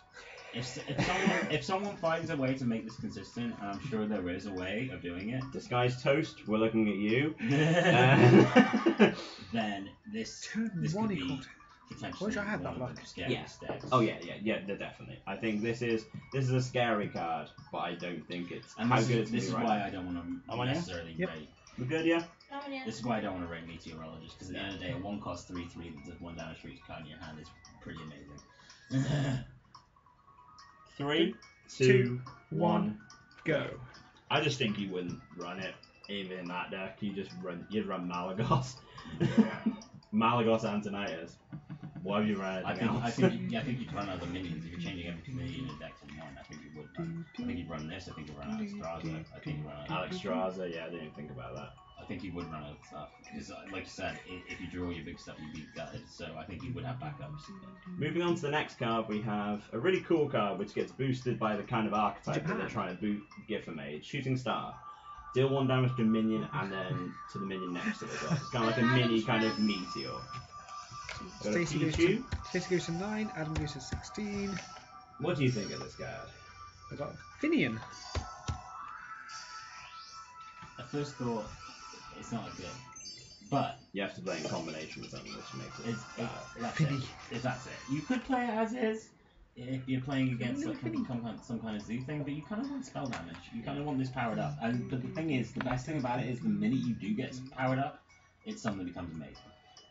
if someone finds a way to make this consistent, and I'm sure there is a way of doing it, This guy's toast. We're looking at you. then this Turn could one be equal. potentially Wish I had one that of luck. the scariest decks. Oh yeah, definitely. I think this is a scary card, but I don't think it's And how this good is, it's this is gonna be why right I don't want Oh, to yeah? necessarily Yep. rate. now. We're good, yeah. Oh, yeah. This is why I don't want to rate Meteorologist, because at the end of the day, a 1 cost 3/3 that does 1 damage for each card in your hand is pretty amazing. 3, 2, 1, 1, go. I just think you wouldn't run it even in that deck. You'd run Malagos. Malagos Antonitis. Why would you run anything else? I think you'd run other minions if you're changing every minion in your deck to 1. I think you would run. I think you'd run this. I think you'd run Alexstrasza. I think you'd run Alexstrasza, yeah, I didn't even think about that. I think you would run other stuff because, like you said, if you draw your big stuff, you'd be gutted. So I think you would have backups. Moving on to the next card, we have a really cool card which gets boosted by the kind of archetype that they're trying to give for mage. Shooting Star. Deal 1 damage to a minion and then to the minion next to it as well. It's kind of like a mini kind of meteor. Got a Stacey goes Pichu. to 9, Adam goes to 16. What do you think of this card? I got Finian. At first thought, it's not good, but You have to play in combination with something which makes it bad. that's Finny. it. That's it. You could play it as is if you're playing against like some kind of zoo thing, but you kind of want spell damage. You kind of want this powered up. But the thing is, the best thing about it is the minute you do get powered up, it suddenly becomes amazing.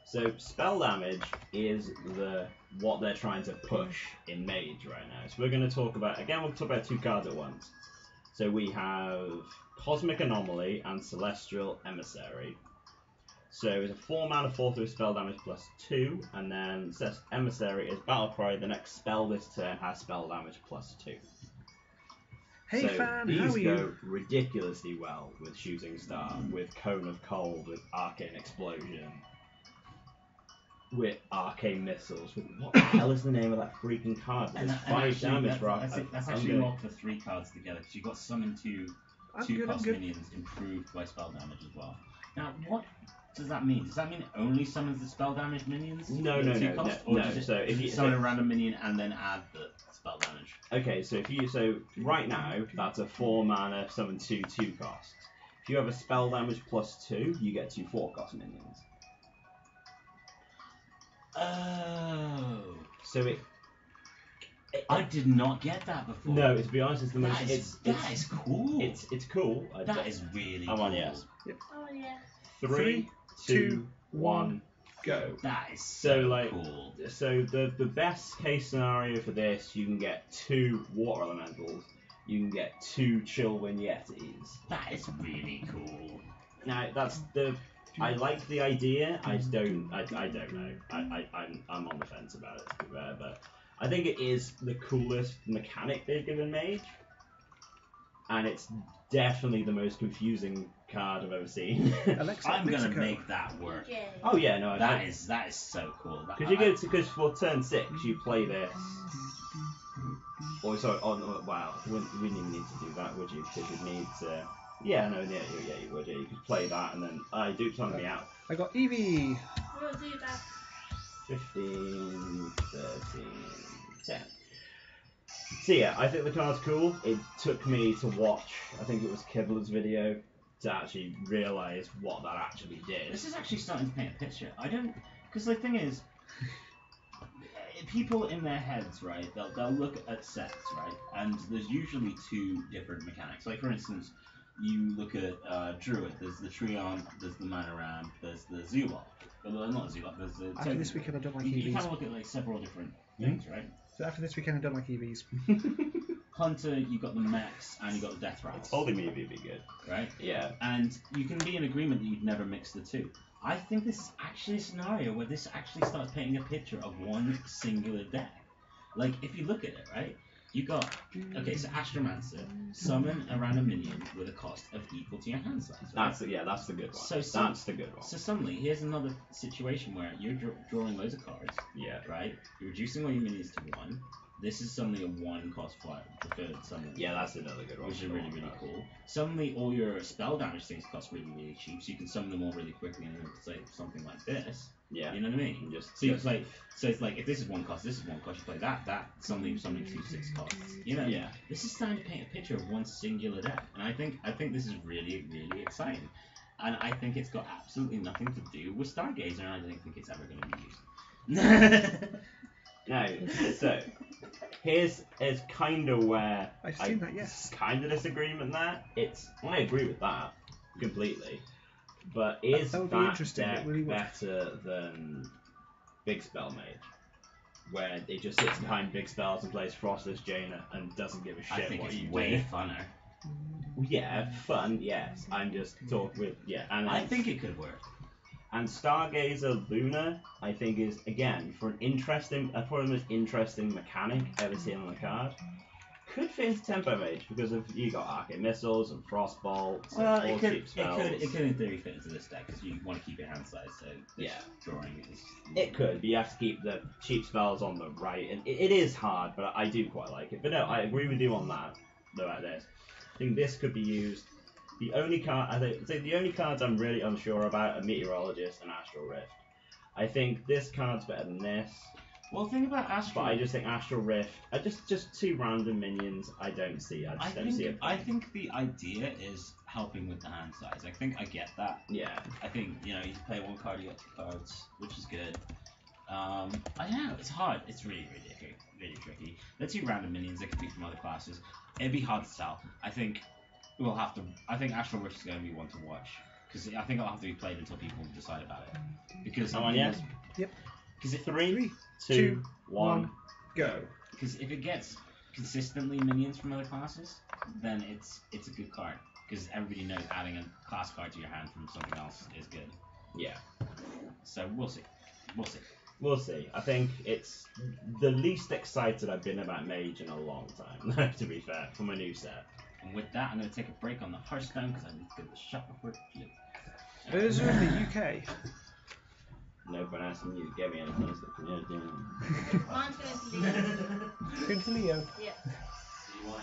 So spell damage is what they're trying to push in Mage right now. So we're going to talk about, again, we'll talk about 2 cards at once. So we have Cosmic Anomaly and Celestial Emissary. So it's a 4-mana 4/3 spell damage plus 2, and then Emissary is Battle Cry. The next spell this turn has spell damage plus 2. Hey so fan, these how are go you? ridiculously well with Shooting Star, with Cone of Cold, with Arcane Explosion, with Arcane Missiles. With what the hell is the name of that freaking card? There's 5 damage for that's actually locked the 3 cards together because you've got summon 2 I'm 2 good, I'm cost good. minions improved by spell damage as well. Now, what does that mean? Does that mean it only summons the spell damage minions? No, with no, 2 no, cost, no, or no. does it So if you summon a random minion and then add the spell damage? Okay, so right now that's a 4-mana summon 2 costs. If you have a spell damage plus 2, you get 2 4-cost minions. Oh. So I did not get that before. no, to be honest, it's the most. That is cool. It's cool. That is really I'm cool. on yes. Oh, yeah. 3, 2, 1, go. That is So cool. So the best case scenario for this, you can get 2 water elementals. You can get 2 Chillwind Yetis. That is really cool. Now that's I like the idea. I don't know. I'm on the fence about it, to be fair, but I think it is the coolest mechanic they've given Mage, and it's definitely the most confusing card I've ever seen. Alexa, I'm gonna Mexico. make that work. Yeah. Oh yeah, no, That is so cool. because for turn 6 you play this. Oh, sorry. Oh no, wow. We wouldn't even need to do that, would you? Because you'd need to. Yeah, no, yeah, you would. Yeah, you could play that and then dupes on me out. I got Eevee. We'll do that. 15, 13, 10. So yeah, I think the card's cool. It took me to watch, I think it was Kibler's video, to actually realise what that actually did. This is actually starting to paint a picture. I don't, because the thing is, people in their heads, right? They'll look at sets, right? And there's usually two different mechanics. Like for instance, you look at Druid. There's the Treon, there's the Manoram, there's the Zubok. Well, not Zubok. There's the. After this weekend, I don't like You EVs. kind of look at like several different things, right? So after this weekend, I don't like EVs. Hunter, you got the Mechs and you got the Death Rats. Holding me would be good. Right? Yeah. And you can be in agreement that you'd never mix the two. I think this is actually a scenario where this actually starts painting a picture of one singular deck. Like, if you look at it, right? You got, okay, so Astromancer, summon a random minion with a cost of equal to your hand size. Right? That's the good one. So that's the good one. So suddenly, here's another situation where you're drawing loads of cards, Yeah. right? You're reducing all your minions to 1. This is suddenly a 1 cost flyer, preferred summon. Yeah, that's another good one. Which is really, really cool. Suddenly, all your spell damage things cost really, really cheap, so you can summon them all really quickly and say something like this. Yeah. You know what I mean? So it's like if this is 1 cost, this is 1 cost. You play that suddenly 2/6 costs. You know? Yeah. This is starting to paint a picture of one singular deck, and I think this is really, really exciting. And I think it's got absolutely nothing to do with Stargazer, and I don't think it's ever going to be used. No, so here's kind of where I've seen that, yes. kind of disagreement there. I agree with that completely, but is that would be that interesting. deck It really would. better than Big Spell Mage, where it just sits behind big spells and plays Frostless Jaina and doesn't give a shit I think what it's you way do? funner. Yeah, fun. Yes, I'm just talking with and I think it could work. And Stargazer Luna, I think, is again probably the most interesting mechanic ever seen on the card. Could fit into Tempo Mage because you got Arcane Missiles and Frostbolts Well, and all cheap spells. it could in theory fit into this deck because you want to keep your hand size, so this drawing is. It could, but you have to keep the cheap spells on the right, and it is hard, but I do quite like it. But no, I agree with you on that. About this, I think this could be used. The only cards I'm really unsure about are Meteorologist and Astral Rift. I think this card's better than this. Well, think about Astral. But I just think Astral Rift are just two random minions. I don't see. I don't see it. I think the idea is helping with the hand size. I think I get that. Yeah. I think you play 1 card, you get 2 cards, which is good. I don't know. It's hard. It's really, really tricky. The 2 random minions that could be from other classes. It'd be hard to tell. I think Astral Rift is going to be one to watch because I think it'll have to be played until people decide about it. Because Come on, yes. Yep. Because 3, 2, 1, go. Because if it gets consistently minions from other classes, then it's a good card. Because everybody knows adding a class card to your hand from something else is good. Yeah. So we'll see. We'll see. I think it's the least excited I've been about Mage in a long time, to be fair, from a new set. And with that, I'm going to take a break on the Hearthstone because I need to get the shot before it flips. Those are in the UK. No one asking you to get me anything. Mine's going to Leo. Going to Leo. Yeah. Do you want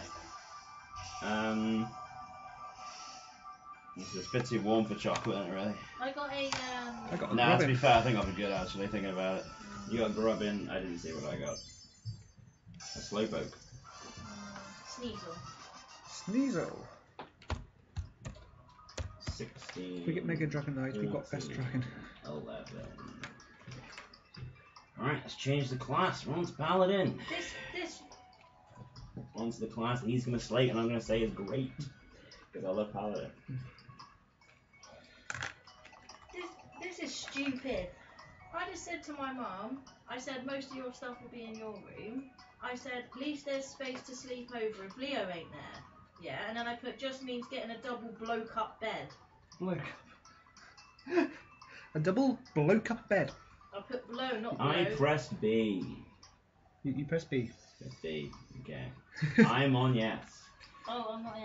it? This is a bit too warm for chocolate, isn't it, really? I got I got a Nah, to Grubbin. be fair, I think I'll be good actually, thinking about it. You got Grubbin, I didn't see what I got. A Slowpoke. Sneasel. Sneasel. 16. We get Mega Dragon Knight, we've got Best 14, Dragon. 11. Alright, let's change the class. Ron's Paladin. This. Ron's the class he's going to slate, and I'm going to say is great. Because I love Paladin. This is stupid. I just said to my mum, I said most of your stuff will be in your room. I said at least there's space to sleep over if Leo ain't there. Yeah, and then I put just means getting a double blow cup bed. Look. A double blow cup bed. I'll put below, not below. I pressed B. You press B. Press B. Okay. I'm on yes. Oh, I'm not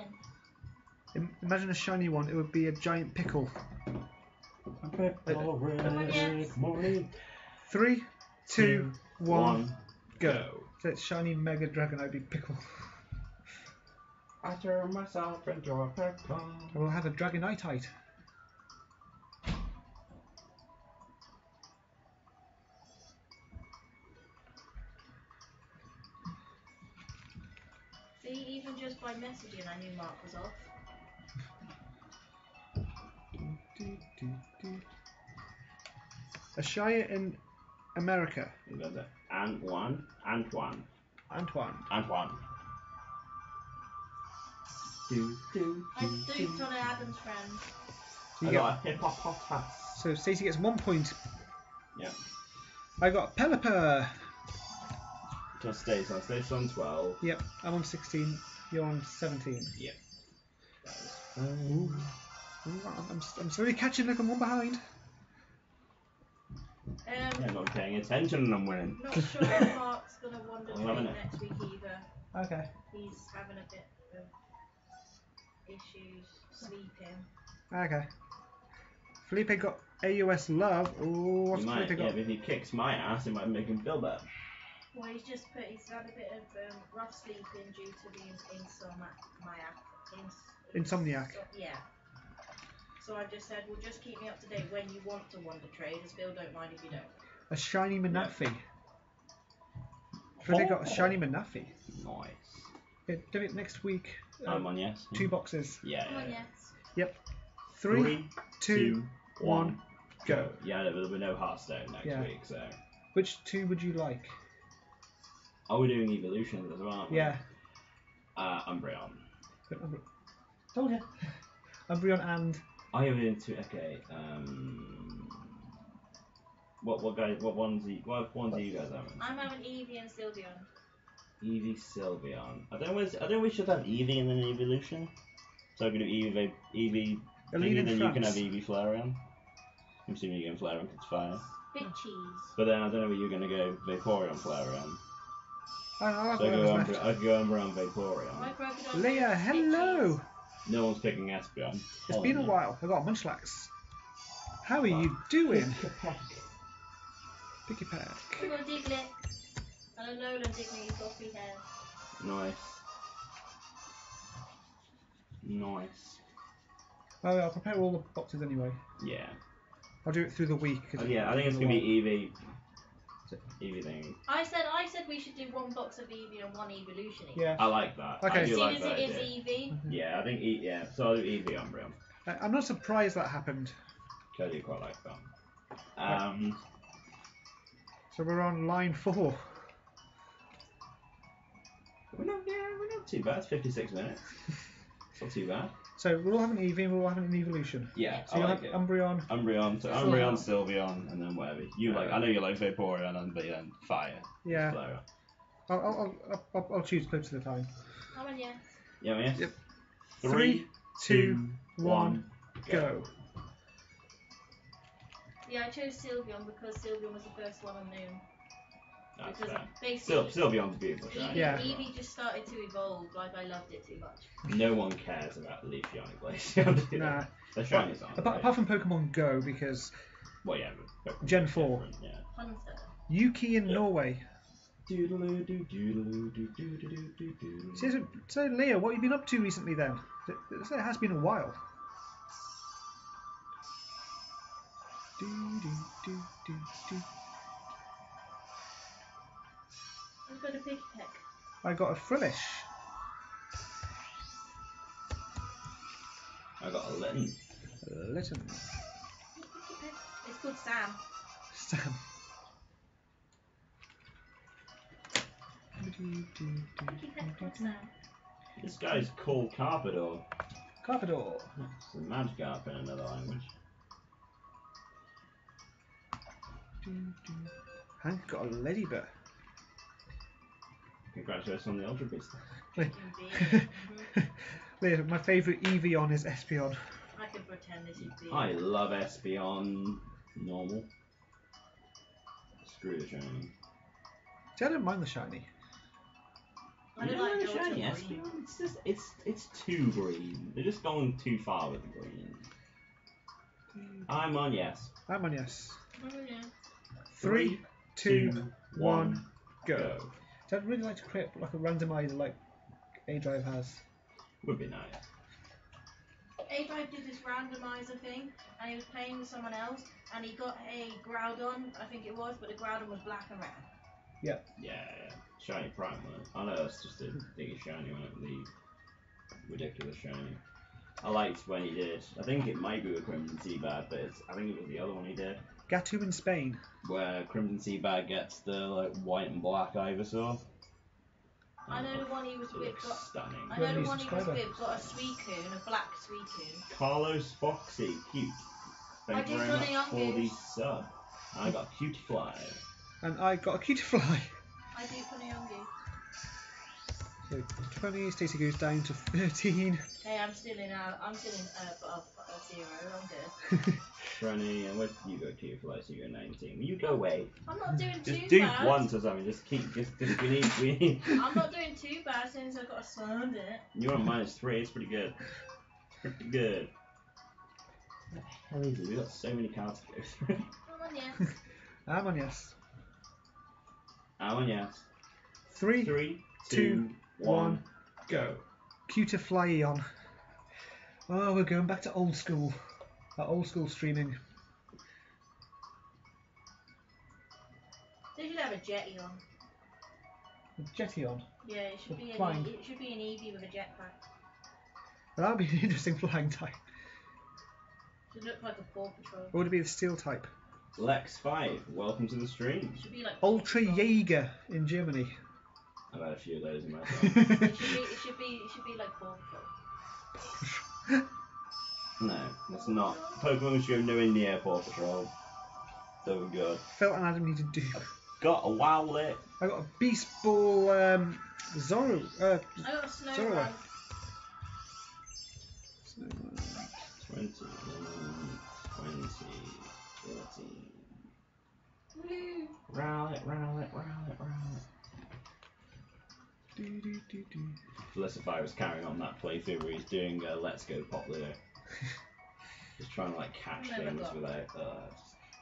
in. Imagine a shiny one. It would be a giant pickle. Morning. 3, 2, 1, go. Go. So it's shiny Mega Dragonite big pickle. I turn myself into a pickle. I will have a Dragonite. See, even just by messaging, I knew Mark was off. A Shire in America. You got the Antoine. Antoine. I duped on an Adam's friend. So, I you got a hippopotamus. so Stacey gets 1 point. Yeah. I got Pelipper. Just stays on 12. Yep, I'm on 16. You're on 17. Yep. Ooh, I'm slowly catching. Look, I'm one behind. Yeah, not paying attention and I'm winning. Not sure if Mark's gonna Loving Wondertrade it. next week either. Okay. He's having a bit of issues sleeping. Okay. Felipe got AUS Love. Ooh, what's He might, Felipe yeah, got? but if he kicks my ass, it might make him feel better. Well, he's had a bit of rough sleeping due to the Insomniac. Yeah. So I just said, well, just keep me up to date when you want to Wondertrade, as Bill don't mind if you don't. A shiny Manaphy. Felipe got a shiny Manaphy. Nice. Yeah, do it next week. I'm on yes. 2 boxes. Yeah. Come on, yeah. yes. Yep. 3, 2, 1, go. Yeah, there'll be no Hearthstone next Yeah. week, so. Which 2 would you like? Are we doing evolutions as well? aren't we? Yeah. Umbreon. Told you. Umbreon and I have into okay. What ones are you guys having? I'm having Eevee and Sylveon. Eevee, Sylveon. I don't know we should have Eevee and then evolution. So I can do Eevee Elite thingy, in then you can have France. Eevee Flareon. I'm assuming you're going Flareon because it's fire. Bit cheese. But then I don't know where you're going to go Vaporeon Flareon. I like So I whatever's left. could go Umbreon Vaporeon. My Krookodile Leah, is bit hello. cheese. No one's picking Espeon. It's been a while. I got a Munchlax. How are you doing? Picky pack. I got a Diglett. And a Nolan Diglett, he's got 3 hairs. Nice. Nice. Well, I'll prepare all the boxes anyway. Yeah. I'll do it through the week. Yeah, I think it's going to be Eevee. Eevee thing. I said we should do 1 box of Eevee and 1 evolution. Yeah. I like that. Okay. I do Seeing like as that it is idea. Eevee, Yeah, I think yeah. So I'll do Eevee Umbreon. I'm not surprised that happened. I do quite like that. So we're on line 4. We're not too bad. It's 56 minutes. It's not too bad. So we're all having Eevee and we're all having an evolution. Yeah, So I you'll like have it. Umbreon. Umbreon, Sylveon, and then whatever. You like. I know you like Vaporeon and then Fire. Yeah. Flareon. I'll choose close to the time. how many? Yeah, yes. Yep. 3, 2, 1, Go. Yeah, I chose Sylveon because Sylveon was the first one on Noon. That's Because fair. basically, Sylveon's beautiful. Eevee, Yeah. Eevee just started to evolve. Like I loved it too much. No one cares about the Leaf Shiny Glaceon. Nah. The shinies aren't. Apart from Pokemon Go, because Well, yeah. But Gen 4. Yeah. Hunter. Yuki in Yeah. Norway. So Leah, what have you been up to recently then? It has been a while. I've got a Piggy Peck. I got a Frillish. I got a Litten. Litten. Piggy Peck. It's called Sam. Sam. Piggy Peck called Sam. This guy's called Carpador. Carpador. It's a Magikarp in another language. Hank got a Ladybird. Congratulations on the Ultra Beast. Indeed. Leah, my favourite Eevee on is Espeon. I can for a 10 this would be. I love Espeon normal. Screw the shiny. See, I don't mind the shiny. I don't like the shiny Ultra Espeon. Green. It's just it's too green. They're just going too far with the green. I'm on yes. I'm on yes. Oh, yeah. 3, 2, 1, go. go. So I'd really like to create like a randomizer like A-Drive has. Would be nice. A-Drive did this randomizer thing, and he was playing with someone else, and he got a Groudon, I think it was, but the Groudon was black and red. Yeah. Shiny Prime one. I know that's just a big shiny one. The ridiculous shiny. I liked when he did. I think it might be with Crimson Seabag, but I think it was the other one he did. Gatu in Spain. Where Crimson Seabag gets the like white and black Ivysaur. I know the one he was with got. Stunning. I know the New one he was subscriber. with got a Suicune, a black Suicune. Carlos Foxy, cute. Thank you I very did much Johnny for the Youngest. sub. I got Cute Fly. And I got a Cutifly. I do Ponyongi. So 20, Stacey goes down to 13. Hey, I'm still in above 0. I'm good. Shiny, and where did you go, Cute Fly? So you're 19. You go away. I'm not doing Just too do bad. once or something. Just we need. I'm not doing too bad since I got a Salandit. You're on -3. It's pretty good. Pretty good. What the hell is it? We got so many cards to go through. Come on, yes. I'm on yes. I'm on yes. 3, 3, 2, 2, 1, go. Cutifly on. Oh, we're going back to old school. Old school streaming. They should have a Jetty on. Jetty on. Yeah, it should be Flying. it should be an Eevee with a jetpack. That would be an interesting flying type. Should look like a Paw Patrol. Or would it be the steel type? Lex5, welcome to the stream. It should be like Paw Ultra Patrol. Jaeger in Germany. I've had a few of those in my time. It should be like Paw Patrol. No, it's not. Pokemon should go nowhere near Paw Patrol. So good. Felt and Adam need to do. Got a Wowlet. I got a Beast Ball Zoro. I got a Snow Zoro. Run. 20, 20, 14. Woo. Rowlet. Felicify was carrying on that playthrough where he's doing Let's Go Pop Leo. Just trying to like catch Never things got without.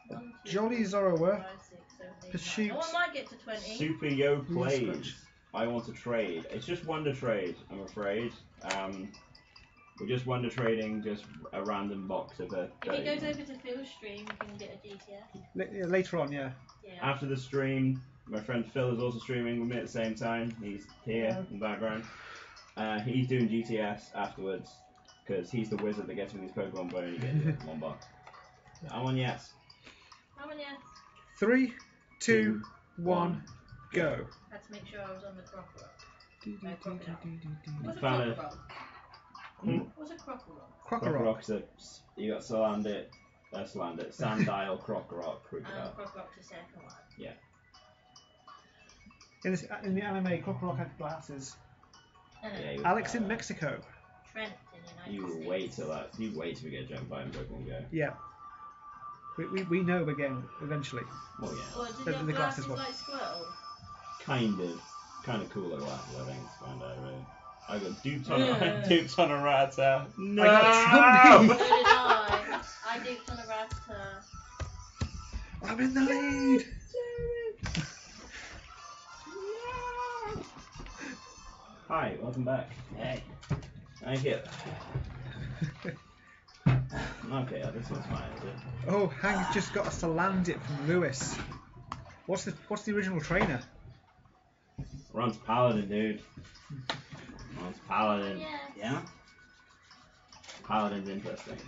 1, 2, Jolly 3, Zoroark. 4, 5, 6, 7, 8, 9. Pursuit. Oh, I might get to 20. Super Yo plays. Scratch. I want to trade. It's just Wondertrade, I'm afraid. We're just Wondertrading just a random box of a. If he goes over to Phil's stream, we can get a GTS. Later on, yeah. Yeah. After the stream, my friend Phil is also streaming with me at the same time. He's here in the background. He's doing GTS afterwards because he's the wizard that gets me these Pokemon Bone and you get it in one box. I'm on yes. How many? 3, 2, 1, go. Had to make sure I was on the Crocodile. What's a Found it. Crocodile? Hmm? What's a Crocodile? Crocodile. You got Salandit, Sandile, Krokodile, Krookodile. Crocodile to second one. In the anime, Crocodile had glasses. Yeah, you Alex in Mexico. Trent in the United You States. wait till we get jumped by in Pokemon Go. Yeah. We know again eventually. Well, yeah. Well, did The you have glasses glasses one. like Squirtle? Kind of cooler glasses, I think, to find out, really. I got duped on, Yeah. duped on a Rattata. No! I got So Trumby. did I. I duped on a Rattata. I'm in the lead. Hi, welcome back. Hey. Thank you. Okay, this one's fine, is it? Oh, Hank's just got a Salandit from Lewis. What's the original trainer? Ron's Paladin, dude. Ron's Paladin. Yes. Yeah? Paladin's interesting.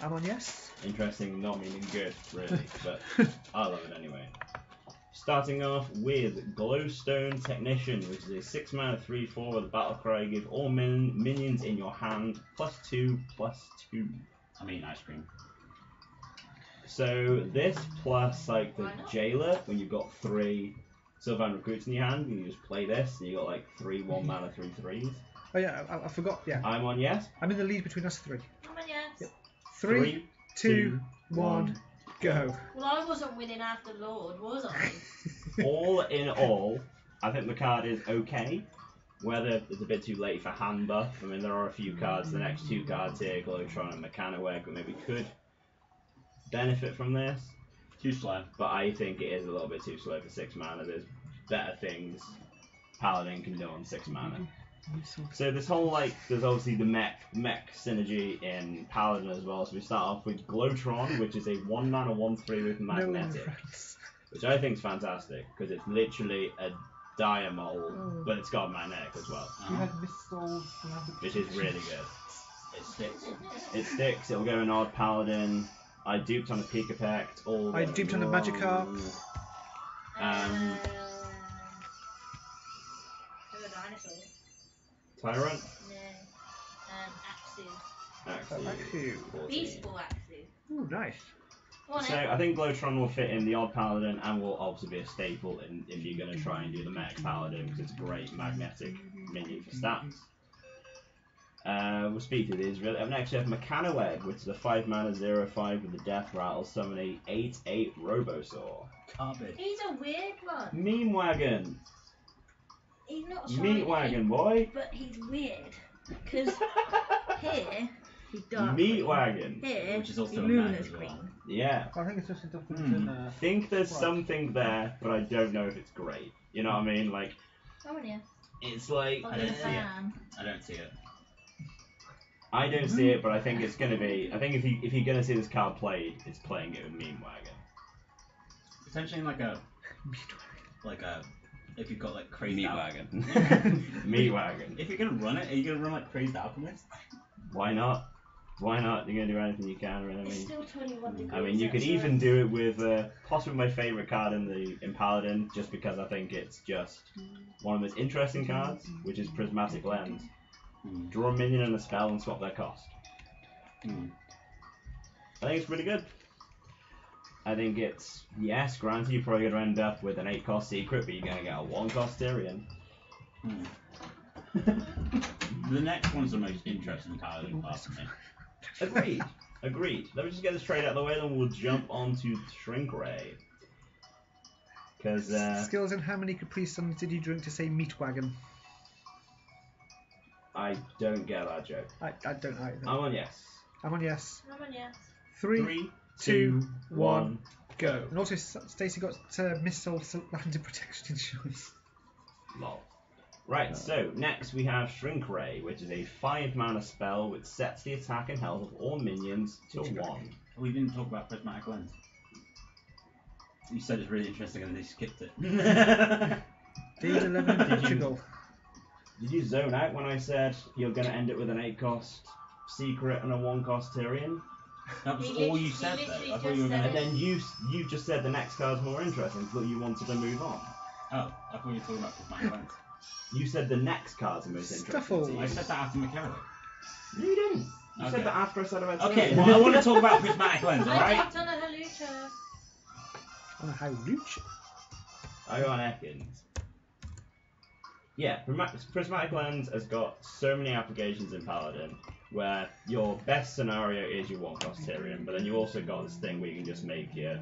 I'm on yes. Interesting, not meaning good, really, but I love it anyway. Starting off with Glowstone Technician, which is a 6 mana 3/4 with a battle cry. Give all minions in your hand +2/+2. I mean, ice cream. So this plus like the Why not? Jailer, when you've got 3 Sylvan Recruits in your hand, and you just play this, and you got like 3 1 mana 3/3s. Oh yeah, I forgot. Yeah, I'm on yes. I'm in the lead between us three. How many yes? Yep. 3, 2, 1, go. Well, I wasn't winning after Lord, was I? All in all, I think the card is okay. Whether it's a bit too late for hand buff. I mean, there are a few cards, the next 2 cards here, Glowtron and Mechanoweg, that maybe could benefit from this. Too slow. But I think it is a little bit too slow for 6 mana. There's better things Paladin can do on 6 mana. So this whole, like, there's obviously the mech synergy in Paladin as well. So we start off with Glowtron, which is a 1 mana 1/3 with magnetic. Which I think is fantastic, because it's literally a Diamol, but it's got magnetic as well. You had missiles. Which is really good. It sticks. It sticks, it'll go in Odd Paladin. I duped on a Peak Effect. I duped on a Magikarp. The dinosaur. Tyrant? No. Axew. Axew. 14. Beastball Axew. Ooh, nice. So I think Glowtron will fit in the Odd Paladin and will obviously be a staple if you're going to try and do the Mech Paladin, because it's a great magnetic minion for stats. We'll speak to these really. Up next we have Mechanoweg, which is a 5 mana 0/5 with the Death Rattle, summon a 8/8 Robosaur. Garbage. He's a weird one. Meme Wagon! He's not shiny. Meat Wagon, boy! But he's weird. Because here, he's dark Meat green. Wagon! Here, Which is also he's a man luminous as well. green. Yeah. I think it's just a difference in. I think there's Right. something there, but I don't know if it's great. You know what I mean? Like, Oh, yeah. it's like... I don't see it. I don't see it. I don't see it, but I think it's going to be... I think if you're going to see this card played, it's playing it with Meme Wagon. Potentially like a... If you've got like Crazed Meat Alchemist. Wagon. Meat Wagon. If you're gonna run it, are you gonna run like Crazed Alchemist? Why not? Why not? You're going to do anything you can, really. It's still 21 degrees. I mean, you could even do it with possibly my favourite card in Paladin, just because I think it's just one of the most interesting cards, which is Prismatic Lens. Draw a minion and a spell and swap their cost. I think it's pretty good. I think it's, yes, granted, you're probably going to end up with an 8-cost secret, but you're going to get a 1-cost Tyrion. The next one's the most interesting Paladin card for me. Agreed. Agreed. Let me just get this trade out of the way, then we'll jump on to Shrink Ray. Because, Skilzin, how many Capri Suns did you drink to say Meat Wagon? I don't get that joke. I don't either. I'm on yes. I'm on yes. I'm on yes. 3, 2, 1, go. And also, Stacey got missile landing protection insurance. Lol. Right, so next we have Shrink Ray, which is a 5 mana spell which sets the attack and health of all minions to 1. We didn't talk about Prismatic Lens. You said it's really interesting and then they skipped it. Days 11 in Portugal. Did you zone out when I said you're going to end it with an 8-cost secret and a 1-cost Tyrion? That was He all you lit- said he though. literally I thought you were just going And to... then you just said the next card's more interesting, so that you wanted to move on. Oh, I thought you were talking about Prismatic Lens. You said the next card's the most interesting Stuffle. to you. I said that after Mechanic. No, you didn't. You Okay. said that after I said about Okay, Tyrion. well I want to talk about Prismatic Lens, I alright? picked on a Halucha. Oh, how rich. I got an Ekans. Yeah, Prismatic Lens has got so many applications in Paladin, where your best scenario is your 1-cost Tyrion, but then you also got this thing where you can just make your...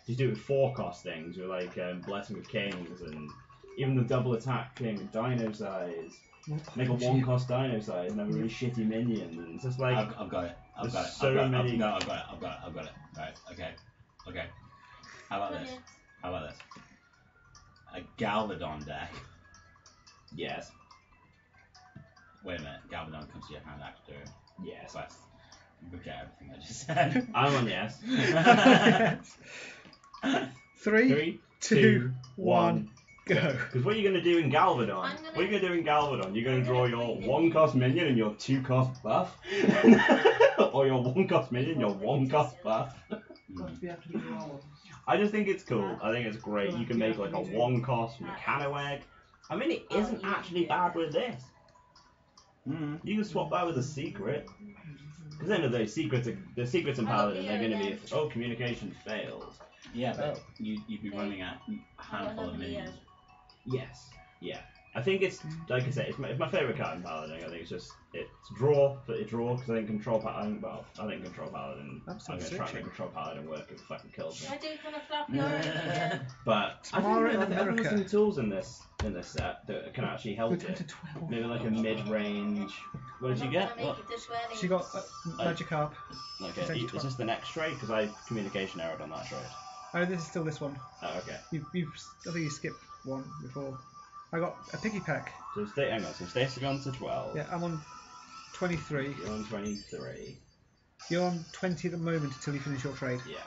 Just do it with 4-cost things, with like Blessing of Kings, and even the double attack king, Dino Size. Make a 1-cost Dino Size and have a really shitty minion, and it's just like... I've got it. I've got it. so many- No, I've got it. Right, okay. How about this? How about this? A Galvadon deck. Yes. Wait a minute, Galvadon comes to your hand after Yes. quest. Forget everything I just said. I'm on yes. 3, 2, 1, go. Because what you're going to do in Galvadon, I'm gonna- what you're going to do in Galvadon, you're going to I'm draw gonna your play 1-cost minion and your 2-cost buff. Or your 1-cost minion, your 1-cost buff. I just think it's cool. I think it's great. You can make like a 1-cost Mechanoweg. I mean, it isn't actually bad with this. You can swap that with a secret. Because then of those secrets, the secrets in Paladin, they're going to be, oh, communication failed. Yeah, but you'd be running a handful of minions. Yes. Yeah. I think it's, like I said, it's my favourite card in Paladin. I think it's draw because I think Control Paladin, I'm still I'm going to try and searching. make Control Paladin work if it fucking kills me. I do kind of flap your again. But I Tomorrow think in there's America. some tools in this set that can actually help We're down to it. 12. Maybe like a mid-range. What did you I'm get? not gonna What? make it this way She got Magikarp. Okay, Potentially is this the next trade? Because I communication errored on that trade. Oh, this is still this one. Oh, okay. I think you skipped one before. I got a piggy pack. So hang on. So Stacey gone to 12. Yeah, I'm on 23. You're on 23. You're on 20 at the moment until you finish your trade. Yeah.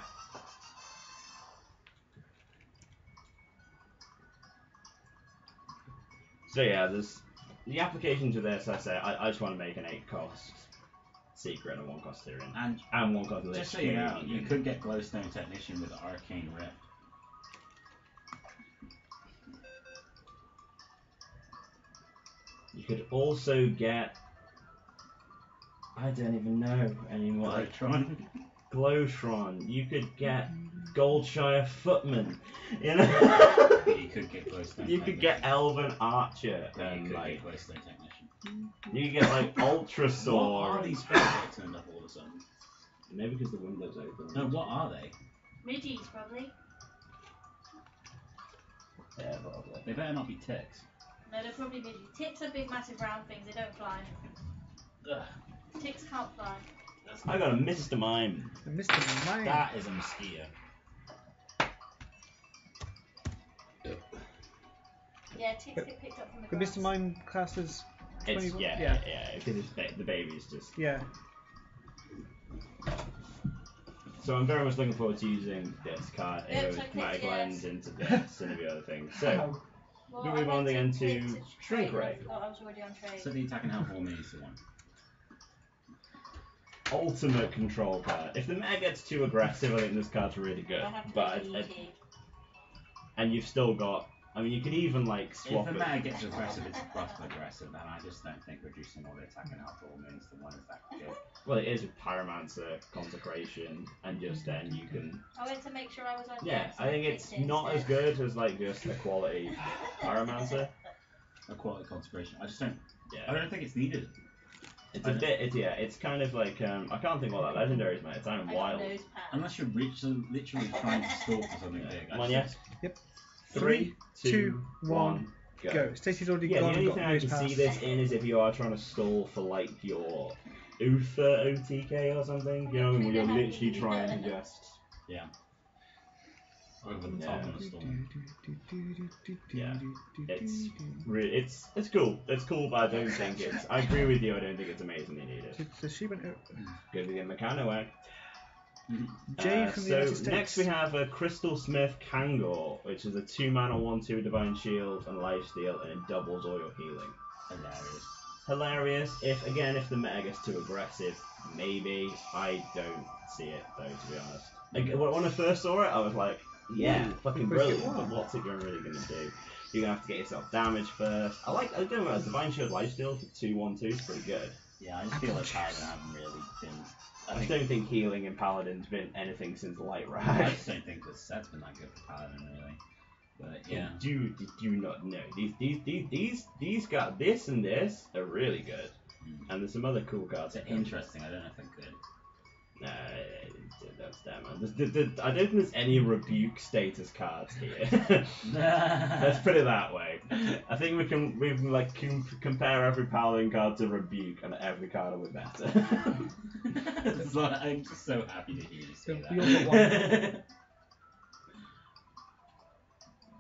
So yeah, there's the application to this. I say I just want to make an 8-cost secret and a 1-cost Tyrion. And 1-cost Lich. Just so you know, you could get Glowstone Technician with Arcane Rift. You could also get. I don't even know anymore. Glowtron. Glowtron. You could get Goldshire Footman. You know. You could get Glowstone You could get Elven Archer. You And could like, get Glowstone Technician. you could get like Ultra What Sword. are these spells that turned up all of a sudden? Maybe because the window's open. No, what are they? Midges, probably. Yeah, probably. They better not be ticks. No, they're probably midges. Ticks are big, massive round things. They don't fly. Ugh. Ticks can't fly. I got a Mr. Mime. Mr. Mime. That is a mosquito. Yeah, ticks get picked up from the The grass. Mr. Mime class is 21. It's yeah. Because the baby's just. Yeah. So I'm very much looking forward to using this card. Yeah, It goes check Chromatic this, yes. Lens into this and a few other things. So Well, we I move on went again to to trade Shrink and I Ray. forgot I was already on trade. So the attack and health all means to one. Ultimate control card. If the meta gets too aggressive, I think this card's really good. I have to But be easy. and you've still got. I mean, you could even like swap If the it. meta gets aggressive, it's buff aggressive, and I just don't think reducing all the attack and health all means to one is that good. Well, it is with Pyromancer, Consecration, and just then you can. I went to make sure I was on Yeah, deck, so I think picked it's it not as instead. good as like just a quality Pyromancer. A quality consecration. I Yeah, don't think it's needed. it's a bit. It's kind of like I can't think what that legendary is, mate. It's Iron I got Wild. nose pad. Unless you're literally trying to stall for something big. Come on, yes. Yep. 3, 2, 2, 1, Go. Stacey's already Yeah, the gone and only got thing I nose can pass. see this in is if you are trying to stall for like your Uther OTK or something, you know, when you're literally trying to just. Yeah. Over the top Yeah. of the storm. Yeah. It's cool. It's cool, but I don't think it's. I agree with you. I don't think it's amazingly needed. So she went out. Good to get Mechanoac. Jade from the So United States. next we have a Crystal Smith Kangor, which is a 2-mana 1/2 Divine Shield and Lifesteal, and it doubles all your healing. Hilarious. If the meta gets too aggressive, maybe. I don't see it though, to be honest. When I first saw it, I was like, yeah, fucking brilliant. But what's it really gonna do? You're gonna have to get yourself damage first. I don't know. Divine Shield Lifesteal for 2/1/2 is pretty good. Yeah, I just feel like Paladin haven't really been. I just don't think healing in Paladin's been anything since Light I Rag. just don't think this set's been that good for Paladin, really. But yeah. Do not know. These got this and this are really good, and there's some other cool cards. They're interesting, I don't know if they're good. That's damn man. I don't think there's any rebuke status cards here. Let's put it that way. I think we can like compare every Paladin card to rebuke, and every card will be better. I'm just so happy to hear you say We all got one. that.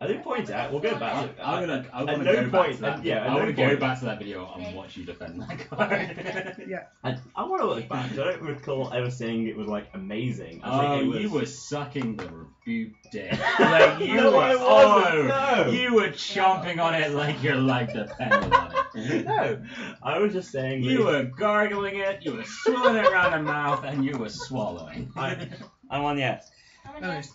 I did point out. We'll go back. I want to at go no back point. to that. Yeah, at I want no to go point. back to that video and watch you defend that card. Yeah. I want to look back. I don't recall ever saying it was like amazing. I Oh, think it you was... were sucking the rebuke dick. Like you No, were. I wasn't, no. You were chomping on it like your life depended on it. No, I was just saying. that You were gargling it. You were swilling it around the mouth, and you were swallowing. I'm on yes. How many Nice.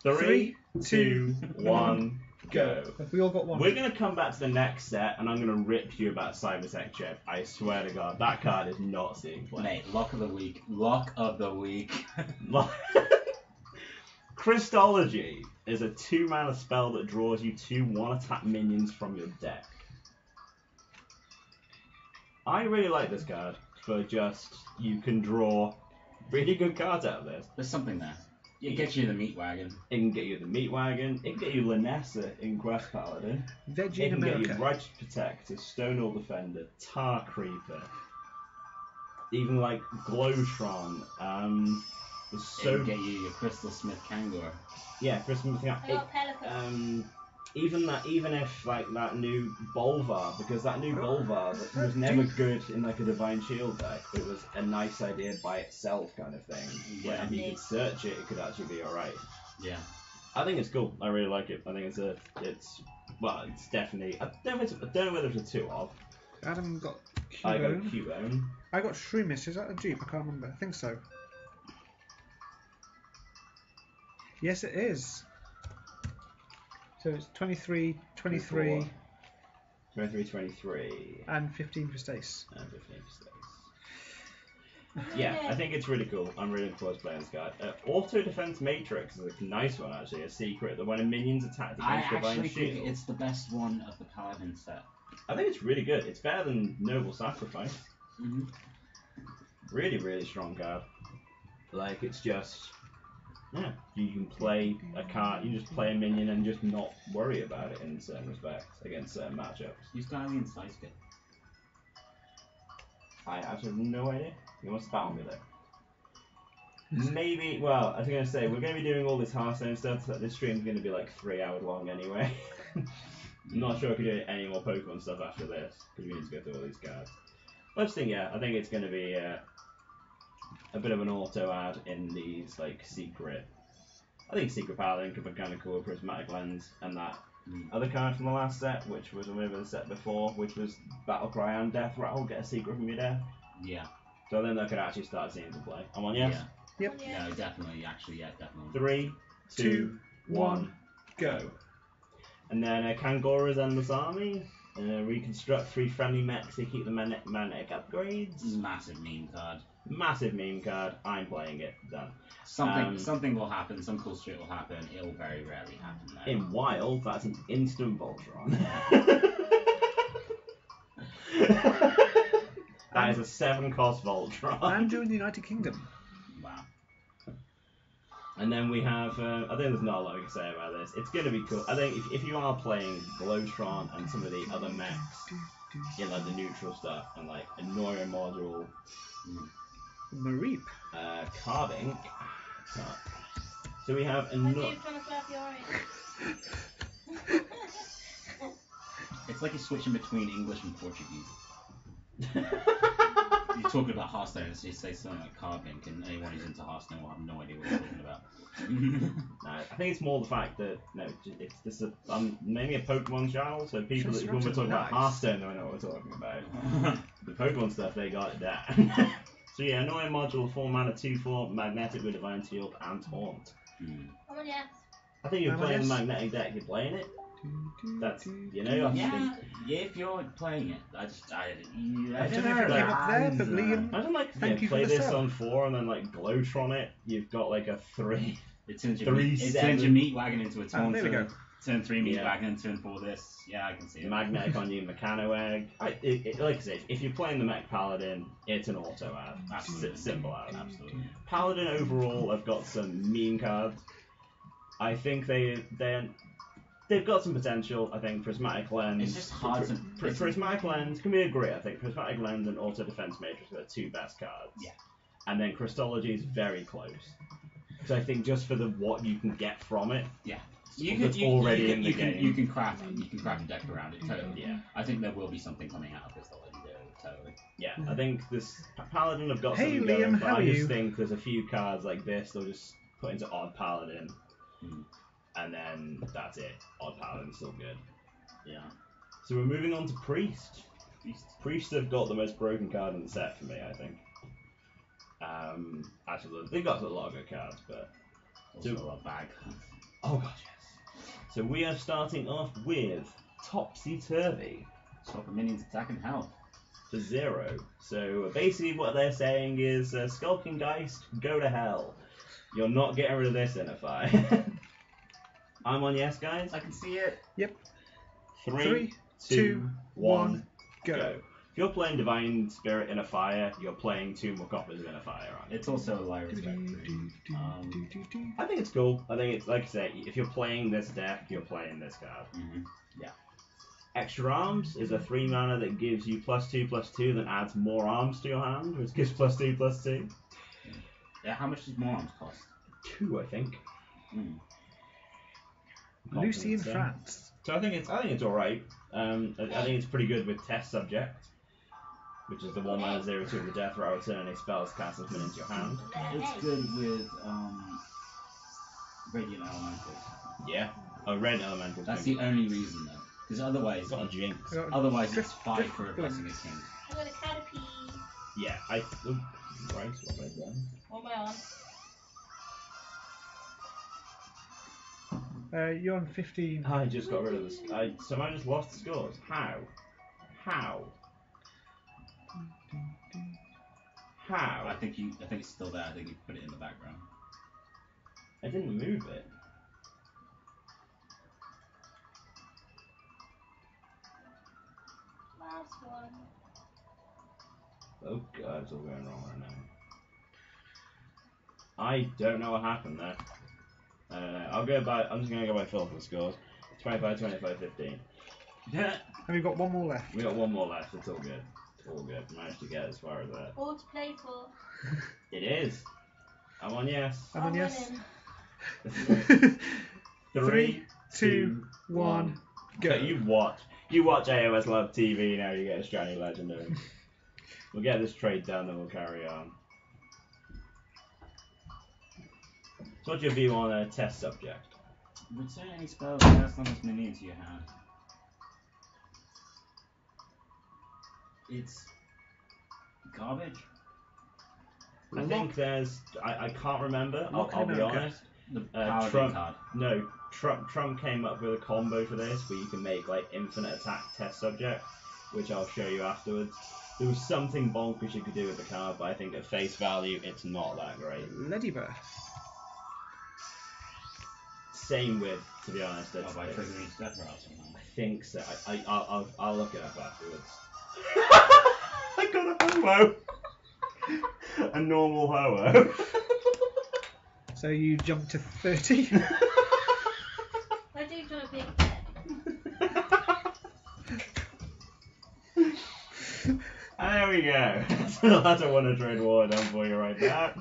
3, 2, 2, 1, go. We all got one. We're gonna come back to the next set, and I'm gonna rip you about Cybertech Chip. I swear to God, that card is not seeing play. Mate, lock of the week. Lock of the week. Crystology is a 2-mana spell that draws you 2 1-attack minions from your deck. I really like this card for just, you can draw really good cards out of this. There's something there. It gets you the meat wagon. It can get you the Meat Wagon, it can get you Lanessa in Quest Paladin, Veggie it in can get America. you Righteous Protector, Stonewall Defender, Tar Creeper, even like Glowtron, there's It so... can get you your Crystal Smith Kangor. Yeah, Christmas thing. I got Pelican. Even if like that new Bolvar, because that new Bolvar was never good in like a Divine Shield deck, but it was a nice idea by itself kind of thing. Yeah. If you could search it, it could actually be alright. Yeah. I think it's cool. I really like it. I think it's definitely. I don't know whether it's a 2 of. Adam got I got Cubone. Cubone. I got Shroomis. Is that a dupe? I can't remember. I think so. Yes, it is. So it's 23, 23, 23, and 15 for Stace. and 15 for Stace. Yeah, I think it's really cool. I'm really looking forward to playing this card. Auto Defense Matrix is a nice one actually, a secret that when a minion's attacked I against Divine actually Shield. think it's the best one of the Paladin set. I think it's really good. It's better than Noble Sacrifice. Mm-hmm. Really, really strong card. Like, it's just... Yeah, you can play a card, you just play a minion and just not worry about it in certain respects against certain matchups. Use Guardian Size Kit. I actually have no idea. You want to battle me there? Maybe, well, I was going to say, we're going to be doing all this Hearthstone stuff, so this stream's going to be like 3 hours long anyway. I'm not sure I could do any more Pokemon stuff after this, because we need to go through all these cards. But I just think, yeah, I think it's going to be a bit of an auto ad in these, like, secret... I think Secret Paladin could be kind of cool, Prismatic Lens, and that other card from the last set, which was maybe the set before, which was Battlecry and Death Rattle, get a secret from your death. Yeah. So then they could actually start seeing some play. I'm on yes? Yeah. Yep. Yeah. No, definitely. Actually, yeah, definitely. 3, 2, 1, go. And then Kangora's Endless Army. Reconstruct 3 friendly mechs to keep the magnetic upgrades. Massive meme card. Massive meme card. I'm playing it. Done. Something will happen. Some cool shit will happen. It'll very rarely happen though. In Wild, that's an instant Voltron. That is a 7-cost Voltron. I'm doing the United Kingdom. Wow. And then we have, I think there's not a lot we can say about this. It's going to be cool. I think if you are playing Glowtron and some of the other mechs, you know, the neutral stuff, and like a Noria module, Mareep. Carbink. So we have a My dude trying to flap your orange. It's like you're switching between English and Portuguese. You're talking about Hearthstone, so you say something like Carbink, and anyone who's into Hearthstone will have no idea what you're talking about. No, I think it's more the fact that it's this mainly a Pokemon channel, so people that when we're talking about Hearthstone don't know what we're talking about. The Pokemon stuff, they got it down. So yeah, annoying module, 4 mana, 2/4, magnetic with Divine Shield and Taunt. I'm on yes. I think you're I'm playing on the yes. magnetic deck, you're playing it. That's, you know, I think. Yeah, if you're playing it, I I don't don't know if it came up there, but Liam, I don't like Thank you for play the this sub. on 4 and then like Glowtron it. You've got like a 3. It turns your Three, meat, it seven. turns your meat wagon into a taunt. there we go. Turn 3 meat Yeah. wagon and turn 4 this. Yeah, I can see it. Magnetic on you, Mechano Egg. Like I say, if you're playing the Mech Paladin, it's an auto ad. Absolutely. Simple ad. Absolutely. Paladin overall have got some meme cards. I think they've got some potential. I think Prismatic Lens. It's just hard to. Prismatic Lens, can we agree? I think Prismatic Lens and Auto Defense Matrix are the 2 best cards. Yeah. And then Christology is very close. So I think just for what you can get from it, Yeah. That's already in the game. You can craft a deck around it, totally. Yeah. I think there will be something coming out of this already, totally. yeah, I think this Paladin have got Hey, something Liam, going, but how I are just you? think there's a few cards like this they'll just put into Odd Paladin, Mm. and then that's it. Odd Paladin's still good. Yeah. So we're moving on to Priest. Beast. Priests have got the most broken card in the set for me, I think. Actually, they've got a lot of good cards, but Also a bag. oh gosh, yes. So we are starting off with Topsy Turvy Swap a minion's attack and health. for 0. So basically, what they're saying is, Skulking Geist, go to hell. You're not getting rid of this NFI. I'm on yes, guys. I can see it. 3, 2, 1, go. go. If you're playing Divine Spirit in a fire, you're playing 2 more copies of in a fire, aren't you? It's also a Lyra's Victory. I think it's cool. I think it's, like I say, if you're playing this deck, you're playing this card. Yeah. Extra Arms is a 3 mana that gives you +2/+2, then adds more arms to your hand, which gives +2/+2. Yeah, how much does more arms cost? 2, I think. Lucy in Confidence there. France. So I think it's alright. I think it's pretty good with Test Subject, which is the 1 mana 0/2 of the death row, return any spells cast as into your hand. It's good with Radiant Elementals. Yeah. A red elemental. That's the only reason though. Because otherwise, Got a jinx. it's 5 for a Blessing of Kings. I got a Caterpie. Yeah, right, what have I done? What am I on? You're on 15. I just got rid of this. So I just lost the scores. How? I think it's still there. I think you put it in the background. I didn't move it. Last one. Oh god, it's all going wrong right now. I don't know what happened there. I don't know. I'm just gonna go by Phil for the scores. 25, 25, 15. Yeah. And we've got one more left. We got 1 more left. It's all good. It's all good. Managed to get as far as that. All to play for. It is. I'm on yes. I'm on yes. winning. 3, 2, 1, go. You watch AOS Love TV now. You get a Shiny Legendary. We'll get this trade done, then we'll carry on. So what's your view on a Test Subject? Return any spells cast on this minion to your hand. It's garbage. I think there's. I can't remember. I'll be okay. honest. The power Trump. card. No, Trump came up with a combo for this where you can make like infinite attack Test Subject, which I'll show you afterwards. There was something bonkers you could do with the card, but I think at face value, it's not that great. Ladybird. Same with, to be honest, Oh, by triggering Stepper out somehow. I think so. I'll look it up afterwards. I got a homo. A normal homo. So you jump to 30. I do got a big head. There we go. That's a Wondertrade war done for you right there.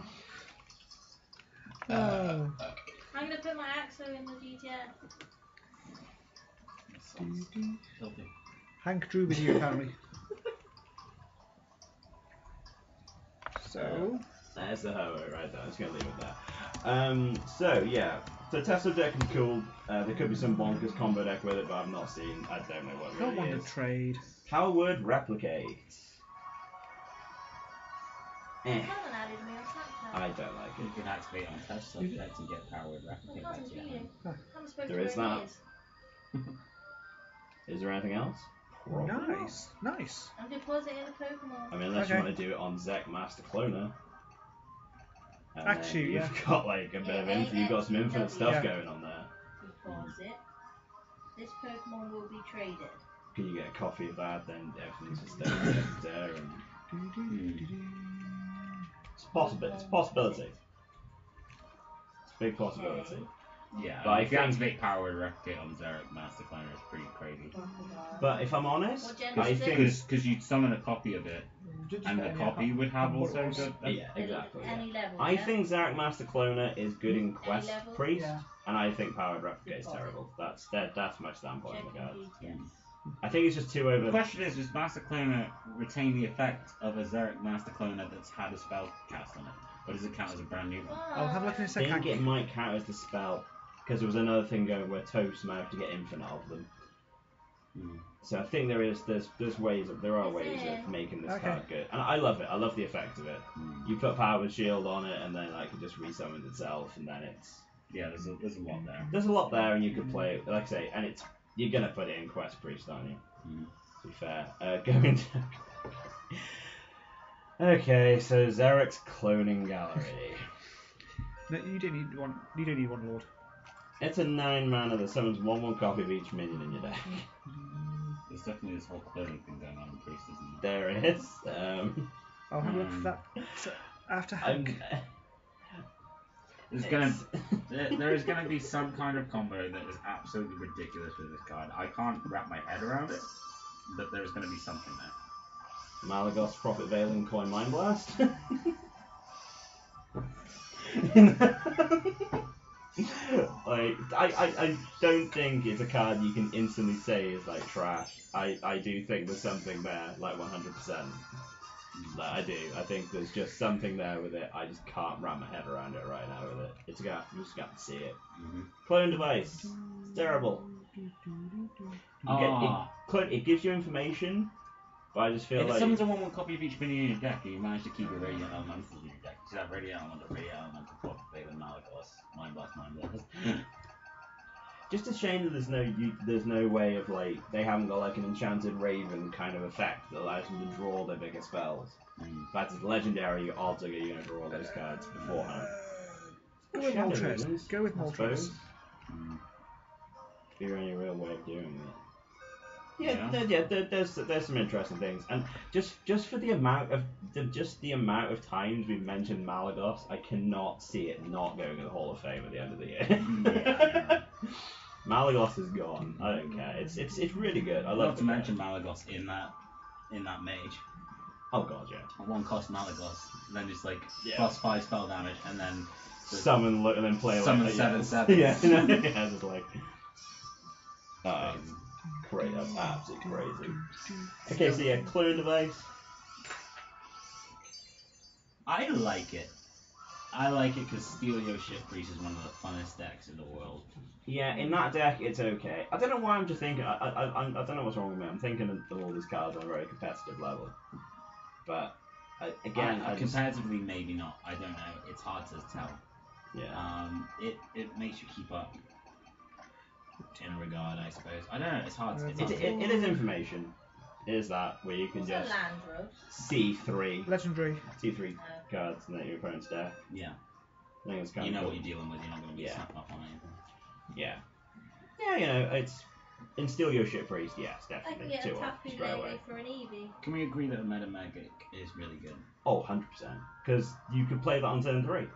Oh. I'm gonna put my Axo in the GTF. Filthy. Hank drew with you apparently. So There's the homo right there. I'm just going to leave it there. So, yeah. So, Test Subject is cool. There could be some bonkers combo deck with it, but I've not seen. I don't know what got really is. Wondertrade. How would Replicate? You haven't added me on Snapchat. I don't like You it. can activate on test subjects and get powered I replicate can't back to your see hand. you. I haven't spoken There to is her in that. years. Is there anything else? Probably not. Nice. I'm depositing a Pokemon. I mean, unless you Okay. want to do it on Zek Master Cloner. And Actually, then you've yeah. got like a bit of you've got some infinite stuff Yeah. going on there. Deposit. This Pokemon will be traded. Can you get a copy of that? Then everything's just there. And it's possible. It's a possibility. It's a big possibility. Yeah, But I if you think- activate powered replicate on Xeric Master Cloner, it's pretty crazy. But if I'm honest, What gen I is it? think Because you'd summon a copy of it, and the copy would have also good. yeah, exactly. Yeah. Any level. I yeah? think Zarek Master Cloner is good in Quest level? Priest, Yeah. and I think Powered Replicate is terrible. That's my standpoint on the Checking card. details. I think it's just too over. The question is, does Master Cloner retain the effect of a Xeric Master Cloner that's had a spell cast on it? Or does it count as a brand new one? I'll have a look in a I second. think it might count as the spell, because there was another thing going where Toast managed to get infinite of them. So I think there are ways of making this Okay. card good, and I love it. I love the effect of it. You put Powered Shield on it, and then like it just resummons itself, and then it's Yeah, there's a lot there. there's a lot there, and you could play it, like I say, and it's you're gonna put it in Quest Priest, aren't you? To be fair, going to. Okay, so Zerek's cloning gallery. No, you don't need one. You don't need one Lord. It's a 9 mana that summons 1/1 copy of each minion in your deck. There's definitely this whole cloning thing going on in Priest, isn't There is. I'll have a look for that after Hank. there is gonna be some kind of combo that is absolutely ridiculous with this card. I can't wrap my head around it, but there's gonna be something there. Malagos, Prophet Veiling, Coin Mind Blast. Like, I don't think it's a card you can instantly say is like trash. I do think there's something there, like 100%. Like, I do. I think there's just something there with it. I just can't wrap my head around it right now with it. You just got to see it. Clone device. It's terrible. It gives you information, but I just feel if like... someone's a 1/1 copy of each minion in your deck, and you manage to keep a Radiant Elemental in your deck, you should have Radiant Elemental, Prophet Veiling, Malagos, Mind Blast. Just a shame that there's no way of, like, they haven't got like an enchanted raven kind of effect that allows them to draw their bigger spells. In fact, it's legendary, your odds are you're going to draw those cards beforehand. Go with Moltres. Go with Moltres. Is there any real way of doing that? There's some interesting things, and just for the amount of times we've mentioned Malagos, I cannot see it not going to the Hall of Fame at the end of the year. Malagos is gone. I don't care. It's really good. I love Not to mention Malagos in that mage. Oh god, yeah. A 1-cost Malagos, and then just like +5 spell damage, and then summon and then play summon like 7/7. Yeah, yeah, just like crazy. That's absolutely crazy. Okay, so yeah, clone device. I like it. I like it because Steal Your Shit Priest is one of the funnest decks in the world. Yeah, in that deck, it's okay. I don't know why I'm just thinking. I don't know what's wrong with me. I'm thinking of all these cards on a very competitive level. But competitively, maybe not. I don't know. It's hard to tell. Yeah. It makes you keep up in a regard, I suppose. I don't know. It's hard. It is information. It is that where you can just see three Legendary. cards in your opponent's deck. Yeah. I think it's kind you of know cool. what you're dealing with. You're not going to be snapped off on anything. Yeah. Yeah, you know, it's in Steal Your Shit Priest. Yes, I can definitely. get a 2 off Tapu straight away. Lele for an Eevee. Can we agree that a Meta Magic is really good? Oh, 100%. Because you could play that on turn 3.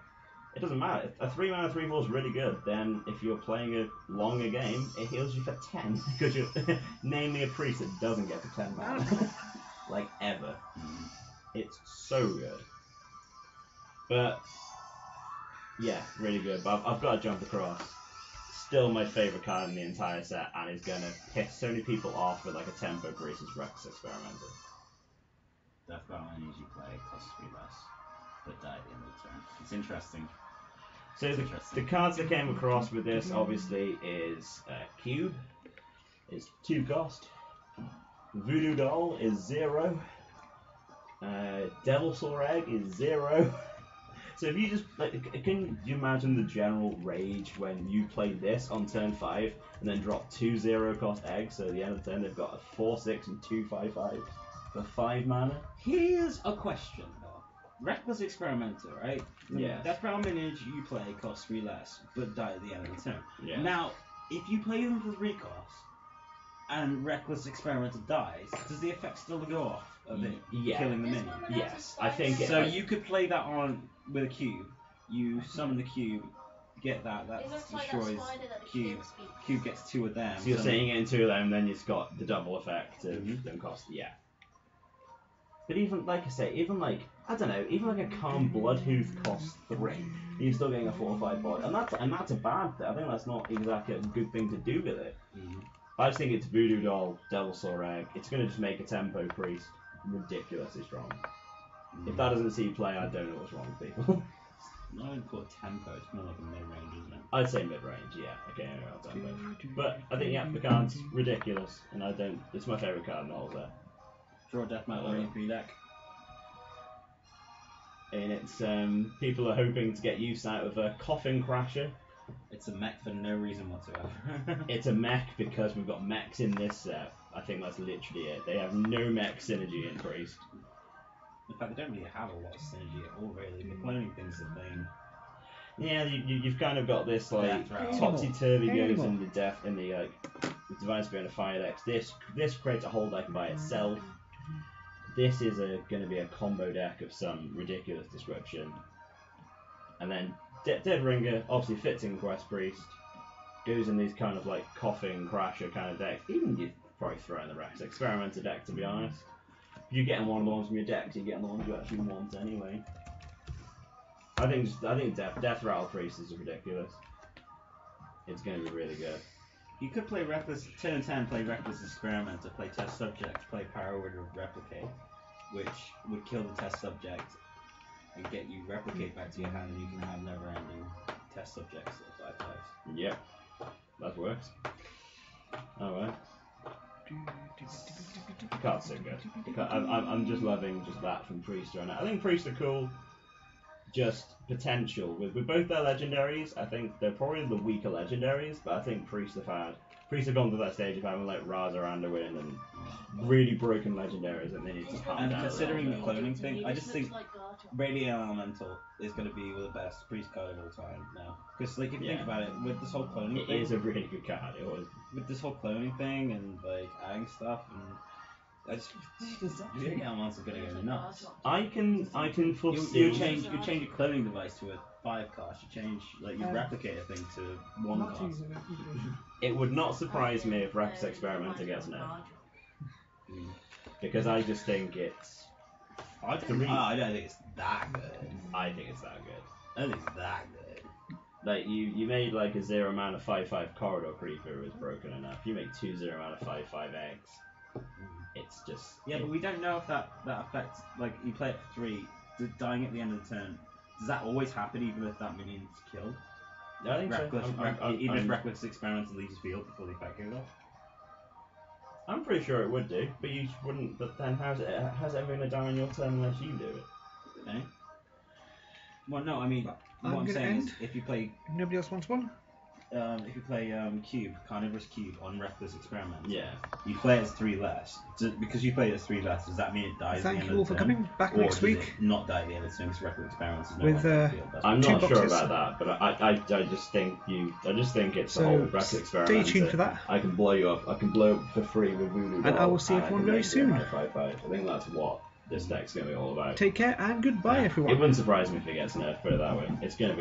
It doesn't matter. If a 3-mana 3/4 is really good, then if you're playing a longer game, it heals you for 10. Because you're name me a priest that doesn't get to 10 mana. Like, ever. It's so good. But, yeah, really good. But I've got to jump across. Still my favourite card in the entire set, and is going to piss so many people off with like a tempo priest as Rex Experimenter. Death Battle energy play costs 3 less, but die at the end of the turn. It's interesting. So the cards that came across with this obviously is Cube, is 2 cost. Voodoo Doll is 0. Devilsaur Egg is 0. So if you just can you imagine the general rage when you play this on turn 5 and then drop 2 0-cost eggs? So at the end of the turn they've got a 4/6 and 2 5/5 for 5 mana. Here's a question though. Reckless Experimenter, right? Yeah. Death Battle minions you play cost 3 less, but die at the end of the turn. Yeah. Now, if you play them for 3 costs and Reckless Experimenter dies, does the effect still go off of it killing the minion? Yes, I think. So you could play that on with a cube. You summon the cube, get that destroys cube. Cube gets 2 of them. So you're saying it in 2 of them, and then it's got the double effect of them cost. Yeah. But even like I say, even like I don't know, even like a Calm Bloodhoof costs 3, you're still getting a 4 or 5 body, and that's a bad thing. I think that's not exactly a good thing to do with it. I just think it's Voodoo Doll, Devilsaur Egg. It's going to just make a tempo priest ridiculously strong. If that doesn't see play, I don't know what's wrong with people. Not even called tempo, it's more like a mid-range, isn't it? I'd say mid-range, yeah. Okay, I'll tempo. But I think, yeah, the card's ridiculous, and it's my favourite card in the whole set. Draw Death Metal Arena for your deck. And it's, people are hoping to get use out of a Coffin Crasher. It's a mech for no reason whatsoever. It's a mech because we've got mechs in this set. I think that's literally it. They have no mech synergy in Priest. In fact, they don't really have a lot of synergy at all, really. The cloning thing's the thing. Yeah, you've kind of got this like topsy-turvy goes in the Divine Spear and a Fire Dex. This creates a whole deck by itself. This is going to be a combo deck of some ridiculous description. And then Dead Ringer obviously fits in Quest Priest. Goes in these kind of like coughing crasher kind of decks. Even you probably throw in the Rex Experimenter deck, to be honest. If you're getting one of the ones from your deck, you're getting the ones you actually want anyway. I think Death Rattle Priest is ridiculous. It's going to be really good. You could play Reckless, turn 10, play Reckless Experimenter, play Test Subject, play Power Word of Replicate, which would kill the Test Subject and get you Replicate back to your hand, and you can have never-ending Test Subjects at 5 times. Yep, that works. Alright. Card's so good. I'm just loving just that from Priest right now. I think Priests are cool. Just potential with both their legendaries. I think they're probably the weaker legendaries, but I think Priests have gone to that stage of having like Razoranda win and really broken legendaries, and they need to calm And down. considering the cloning thing, I just think Radiant Elemental is going to be the best Priest card of all time now. Because like if you think about it, with this whole cloning thing, it is a really good card. It was with this whole cloning thing and like adding stuff and. I just Radiant Elemental's going to go nuts. I can foresee. You change your cloning device to a 5 cost. You change like your replicator thing to 1 Not cost. using it. It would not surprise me if Rex Experimenter gets nerfed. Because I just think it's. I don't think it's that good. I think it's that good. I don't think it's that good. Like you made like a 0 mana 5/5 corridor creeper was broken enough. You make 2 0 mana 5/5 eggs. It's just. Yeah, but we don't know if that affects. Like you play it for 3, dying at the end of the turn. Does that always happen, even if that minion's killed? I think Reckless, so. even if Reckless Experimenter leaves the field before the effect goes off. I'm pretty sure it would do, but you wouldn't. But then how's it ever gonna die on your turn unless you do it? Okay. Well, no, I mean, what I'm saying is, if you play, Nobody else wants one? Cube, Carnivorous Cube on Reckless Experiment, Yeah. you play it as 3 less. Because you play it as 3 less, does that mean it dies at the Thank end you all of the for turn? coming back Or next does week. it not die at the end of the turn because Reckless Experiments is no With, longer in the field? I'm 2 not sure boxes. about that, but I just think it's So, the whole Rex Experiment. stay tuned for that. I can blow you up. I can blow up for free with Voodoo And Doll, I will see everyone can very make soon. 5/5. I think that's what this deck's gonna be all about. Take care and goodbye, everyone. It wouldn't surprise me if it gets nerfed, put it that way. It's gonna be